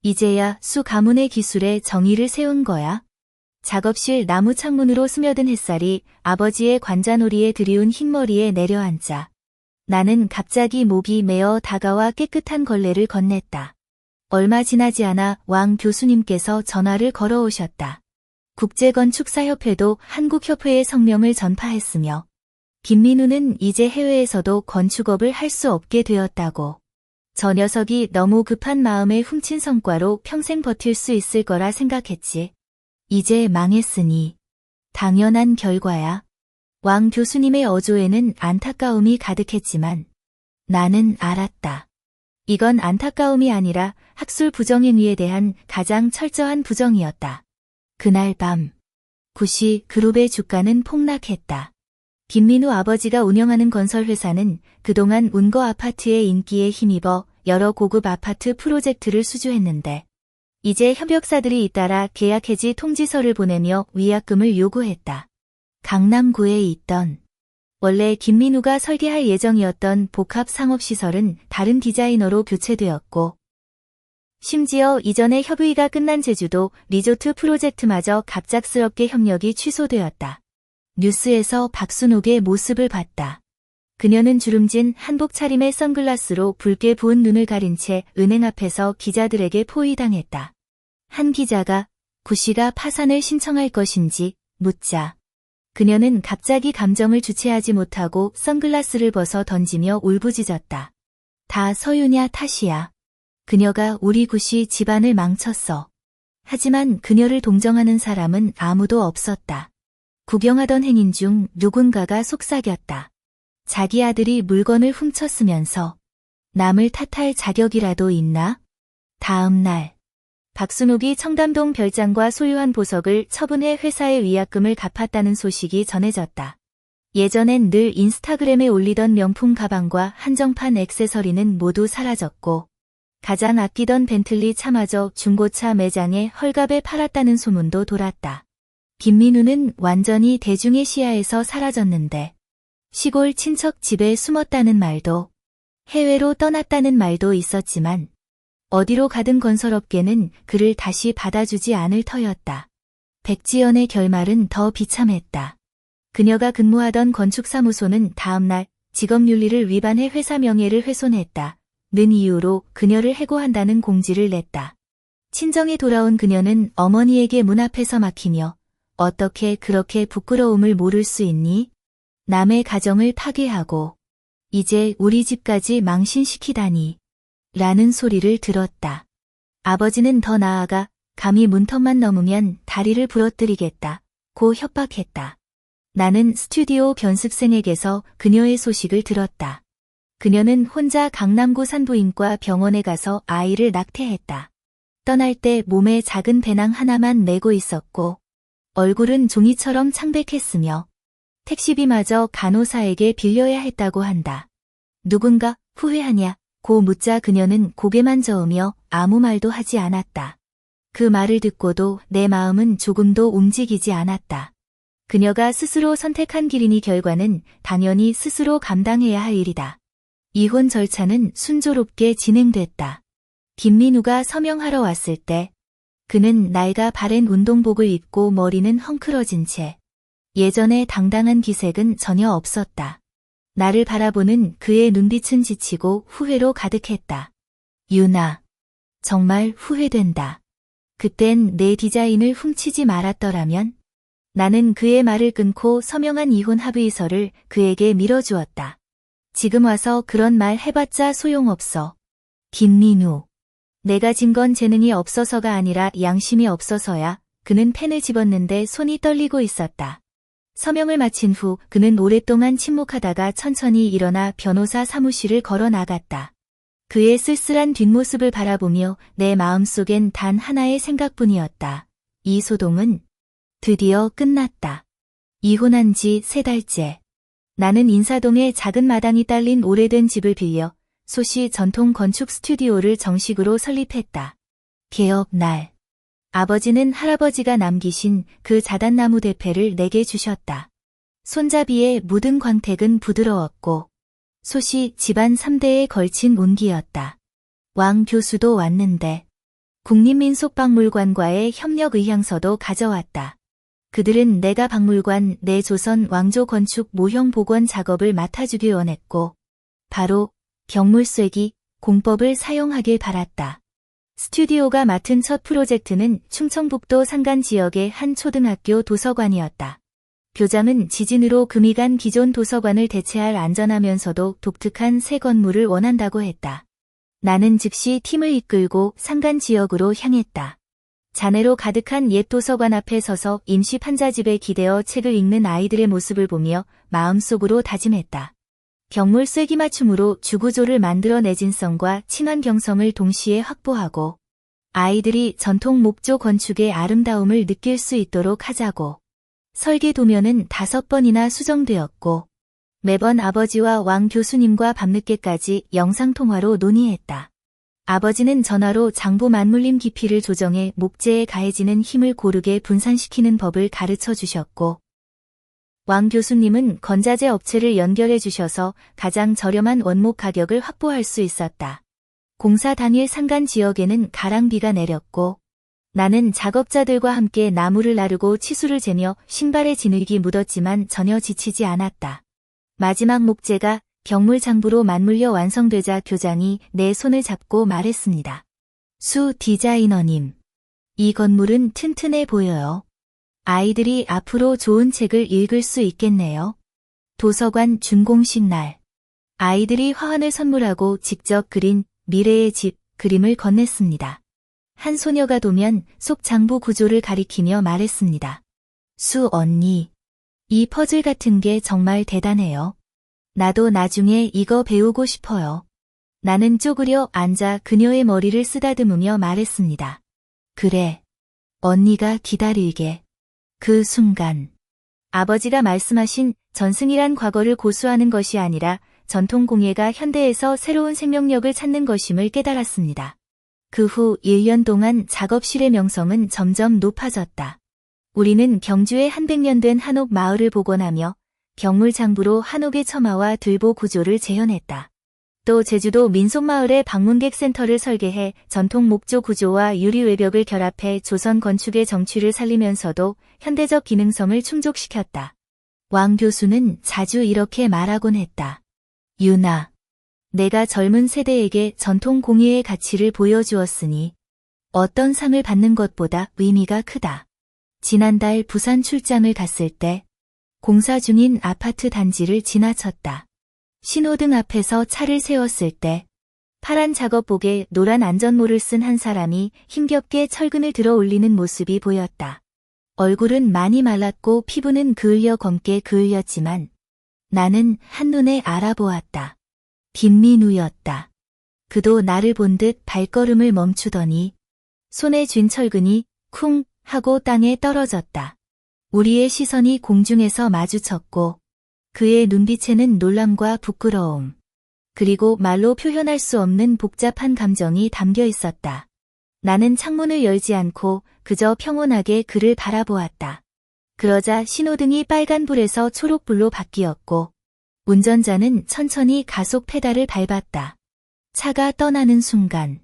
A: 이제야 수 가문의 기술에 정의를 세운 거야. 작업실 나무 창문으로 스며든 햇살이 아버지의 관자놀이에 드리운 흰머리에 내려앉자 나는 갑자기 목이 메어 다가와 깨끗한 걸레를 건넸다. 얼마 지나지 않아 왕 교수님께서 전화를 걸어오셨다. 국제건축사협회도 한국협회의 성명을 전파했으며 김민우는 이제 해외에서도 건축업을 할 수 없게 되었다고. 저 녀석이 너무 급한 마음에 훔친 성과로 평생 버틸 수 있을 거라 생각했지. 이제 망했으니 당연한 결과야. 왕 교수님의 어조에는 안타까움이 가득했지만 나는 알았다. 이건 안타까움이 아니라 학술 부정행위에 대한 가장 철저한 부정이었다. 그날 밤 구시 그룹의 주가는 폭락했다. 김민우 아버지가 운영하는 건설회사는 그동안 운거 아파트의 인기에 힘입어 여러 고급 아파트 프로젝트를 수주했는데 이제 협력사들이 잇따라 계약 해지 통지서를 보내며 위약금을 요구했다. 강남구에 있던 원래 김민우가 설계할 예정이었던 복합상업시설은 다른 디자이너로 교체되었고, 심지어 이전에 협의가 끝난 제주도 리조트 프로젝트마저 갑작스럽게 협력이 취소되었다. 뉴스에서 박순옥의 모습을 봤다. 그녀는 주름진 한복 차림의 선글라스로 붉게 부은 눈을 가린 채 은행 앞에서 기자들에게 포위당했다. 한 기자가 구씨가 파산을 신청할 것인지 묻자 그녀는 갑자기 감정을 주체하지 못하고 선글라스를 벗어 던지며 울부짖었다. 다 서윤야 탓이야. 그녀가 우리 구씨 집안을 망쳤어. 하지만 그녀를 동정하는 사람은 아무도 없었다. 구경하던 행인 중 누군가가 속삭였다. 자기 아들이 물건을 훔쳤으면서 남을 탓할 자격이라도 있나? 다음 날 박순옥이 청담동 별장과 소유한 보석을 처분해 회사의 위약금을 갚았다는 소식이 전해졌다. 예전엔 늘 인스타그램에 올리던 명품 가방과 한정판 액세서리는 모두 사라졌고 가장 아끼던 벤틀리 차마저 중고차 매장에 헐값에 팔았다는 소문도 돌았다. 김민우는 완전히 대중의 시야에서 사라졌는데 시골 친척 집에 숨었다는 말도 해외로 떠났다는 말도 있었지만 어디로 가든 건설업계는 그를 다시 받아주지 않을 터였다. 백지연의 결말은 더 비참했다. 그녀가 근무하던 건축사무소는 다음날 직업윤리를 위반해 회사 명예를 훼손했다. 는 이유로 그녀를 해고한다는 공지를 냈다. 친정에 돌아온 그녀는 어머니에게 문 앞에서 막히며 어떻게 그렇게 부끄러움을 모를 수 있니? 남의 가정을 파괴하고 이제 우리 집까지 망신시키다니 라는 소리를 들었다. 아버지는 더 나아가 감히 문턱만 넘으면 다리를 부러뜨리겠다 고 협박했다. 나는 스튜디오 견습생에게서 그녀의 소식을 들었다. 그녀는 혼자 강남구 산부인과 병원에 가서 아이를 낙태했다. 떠날 때 몸에 작은 배낭 하나만 메고 있었고 얼굴은 종이처럼 창백했으며 택시비마저 간호사에게 빌려야 했다고 한다. 누군가 후회하냐? 고 묻자 그녀는 고개만 저으며 아무 말도 하지 않았다. 그 말을 듣고도 내 마음은 조금도 움직이지 않았다. 그녀가 스스로 선택한 길이니 결과는 당연히 스스로 감당해야 할 일이다. 이혼 절차는 순조롭게 진행됐다. 김민우가 서명하러 왔을 때 그는 낡아 바랜 운동복을 입고 머리는 헝클어진 채 예전의 당당한 기색은 전혀 없었다. 나를 바라보는 그의 눈빛은 지치고 후회로 가득했다. 유나, 정말 후회된다. 그땐 내 디자인을 훔치지 말았더라면? 나는 그의 말을 끊고 서명한 이혼 합의서를 그에게 밀어주었다. 지금 와서 그런 말 해봤자 소용없어. 김민우. 내가 진 건 재능이 없어서가 아니라 양심이 없어서야. 그는 펜을 집었는데 손이 떨리고 있었다. 서명을 마친 후 그는 오랫동안 침묵하다가 천천히 일어나 변호사 사무실을 걸어 나갔다. 그의 쓸쓸한 뒷모습을 바라보며 내 마음속엔 단 하나의 생각뿐이었다. 이 소동은 드디어 끝났다. 이혼한 지 3달째. 나는 인사동에 작은 마당이 딸린 오래된 집을 빌려 소시 전통 건축 스튜디오를 정식으로 설립했다. 개업 날. 아버지는 할아버지가 남기신 그 자단나무 대패를 내게 주셨다. 손잡이의 묻은 광택은 부드러웠고 소시 집안 3대에 걸친 온기였다. 왕 교수도 왔는데 국립민속박물관과의 협력 의향서도 가져왔다. 그들은 내가 박물관 내 조선 왕조 건축 모형 복원 작업을 맡아주길 원했고 바로 병물쇠기 공법을 사용하길 바랐다. 스튜디오가 맡은 첫 프로젝트는 충청북도 산간 지역의 한 초등학교 도서관이었다. 교장은 지진으로 금이 간 기존 도서관을 대체할 안전하면서도 독특한 새 건물을 원한다고 했다. 나는 즉시 팀을 이끌고 산간 지역으로 향했다. 잔해로 가득한 옛 도서관 앞에 서서 임시 판자집에 기대어 책을 읽는 아이들의 모습을 보며 마음속으로 다짐했다. 병물 쐐기 맞춤으로 주구조를 만들어 내진성과 친환경성을 동시에 확보하고 아이들이 전통 목조 건축의 아름다움을 느낄 수 있도록 하자고. 설계 도면은 5번이나 수정되었고 매번 아버지와 왕 교수님과 밤늦게까지 영상통화로 논의했다. 아버지는 전화로 장부 만물림 깊이를 조정해 목재에 가해지는 힘을 고르게 분산시키는 법을 가르쳐 주셨고 왕 교수님은 건자재 업체를 연결해 주셔서 가장 저렴한 원목 가격을 확보할 수 있었다. 공사 당일 산간 지역에는 가랑비가 내렸고 나는 작업자들과 함께 나무를 나르고 치수를 재며 신발에 진흙이 묻었지만 전혀 지치지 않았다. 마지막 목재가 벽물 장부로 맞물려 완성되자 교장이 내 손을 잡고 말했습니다. 수 디자이너님, 이 건물은 튼튼해 보여요. 아이들이 앞으로 좋은 책을 읽을 수 있겠네요. 도서관 준공식 날, 아이들이 화환을 선물하고 직접 그린 미래의 집 그림을 건넸습니다. 한 소녀가 도면 속 장부 구조를 가리키며 말했습니다. 수 언니, 이 퍼즐 같은 게 정말 대단해요. 나도 나중에 이거 배우고 싶어요. 나는 쪼그려 앉아 그녀의 머리를 쓰다듬으며 말했습니다. 그래, 언니가 기다릴게. 그 순간, 아버지가 말씀하신 전승이란 과거를 고수하는 것이 아니라 전통 공예가 현대에서 새로운 생명력을 찾는 것임을 깨달았습니다. 그 후 1년 동안 작업실의 명성은 점점 높아졌다. 우리는 경주의 한 100년 된 한옥 마을을 복원하며 벽물 장부로 한옥의 처마와 들보 구조를 재현했다. 또 제주도 민속마을에 방문객 센터를 설계해 전통 목조 구조와 유리 외벽을 결합해 조선 건축의 정취를 살리면서도 현대적 기능성을 충족시켰다. 왕 교수는 자주 이렇게 말하곤 했다. 유나, 내가 젊은 세대에게 전통 공예의 가치를 보여주었으니 어떤 상을 받는 것보다 의미가 크다. 지난달 부산 출장을 갔을 때 공사 중인 아파트 단지를 지나쳤다. 신호등 앞에서 차를 세웠을 때 파란 작업복에 노란 안전모를 쓴 한 사람이 힘겹게 철근을 들어 올리는 모습이 보였다. 얼굴은 많이 말랐고 피부는 그을려 검게 그을렸지만 나는 한눈에 알아보았다. 김민우였다. 그도 나를 본 듯 발걸음을 멈추더니 손에 쥔 철근이 쿵 하고 땅에 떨어졌다. 우리의 시선이 공중에서 마주쳤고 그의 눈빛에는 놀람과 부끄러움, 그리고 말로 표현할 수 없는 복잡한 감정이 담겨 있었다. 나는 창문을 열지 않고 그저 평온하게 그를 바라보았다. 그러자 신호등이 빨간불에서 초록불로 바뀌었고 운전자는 천천히 가속 페달을 밟았다. 차가 떠나는 순간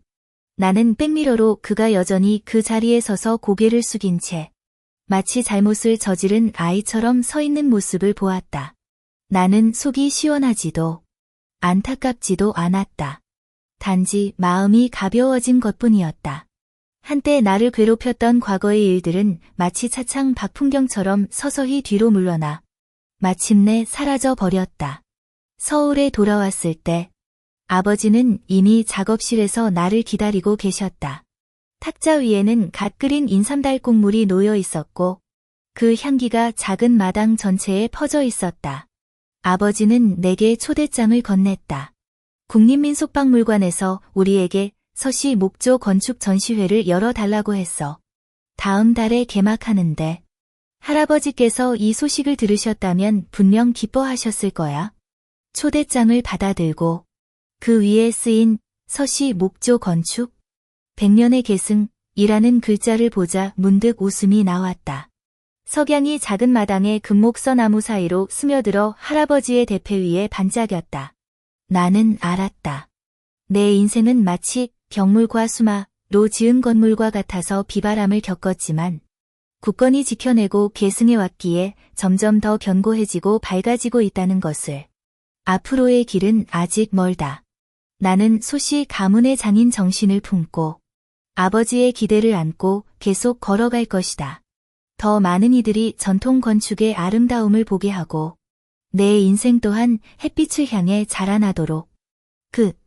A: 나는 백미러로 그가 여전히 그 자리에 서서 고개를 숙인 채 마치 잘못을 저지른 아이처럼 서 있는 모습을 보았다. 나는 속이 시원하지도 안타깝지도 않았다. 단지 마음이 가벼워진 것뿐이었다. 한때 나를 괴롭혔던 과거의 일들은 마치 차창 밖 풍경처럼 서서히 뒤로 물러나 마침내 사라져 버렸다. 서울에 돌아왔을 때 아버지는 이미 작업실에서 나를 기다리고 계셨다. 탁자 위에는 갓 끓인 인삼달국물이 놓여 있었고 그 향기가 작은 마당 전체에 퍼져 있었다. 아버지는 내게 초대장을 건넸다. 국립민속박물관에서 우리에게 서시 목조 건축 전시회를 열어달라고 했어. 다음 달에 개막하는데 할아버지께서 이 소식을 들으셨다면 분명 기뻐하셨을 거야. 초대장을 받아들고 그 위에 쓰인 서시 목조 건축 100년의 계승이라는 글자를 보자 문득 웃음이 나왔다. 석양이 작은 마당의 금목서 나무 사이로 스며들어 할아버지의 대패 위에 반짝였다. 나는 알았다. 내 인생은 마치 벽물과 수마로 지은 건물과 같아서 비바람을 겪었지만 굳건히 지켜내고 계승해왔기에 점점 더 견고해지고 밝아지고 있다는 것을. 앞으로의 길은 아직 멀다. 나는 소시 가문의 장인 정신을 품고 아버지의 기대를 안고 계속 걸어갈 것이다. 더 많은 이들이 전통 건축의 아름다움을 보게 하고 내 인생 또한 햇빛을 향해 자라나도록. 끝.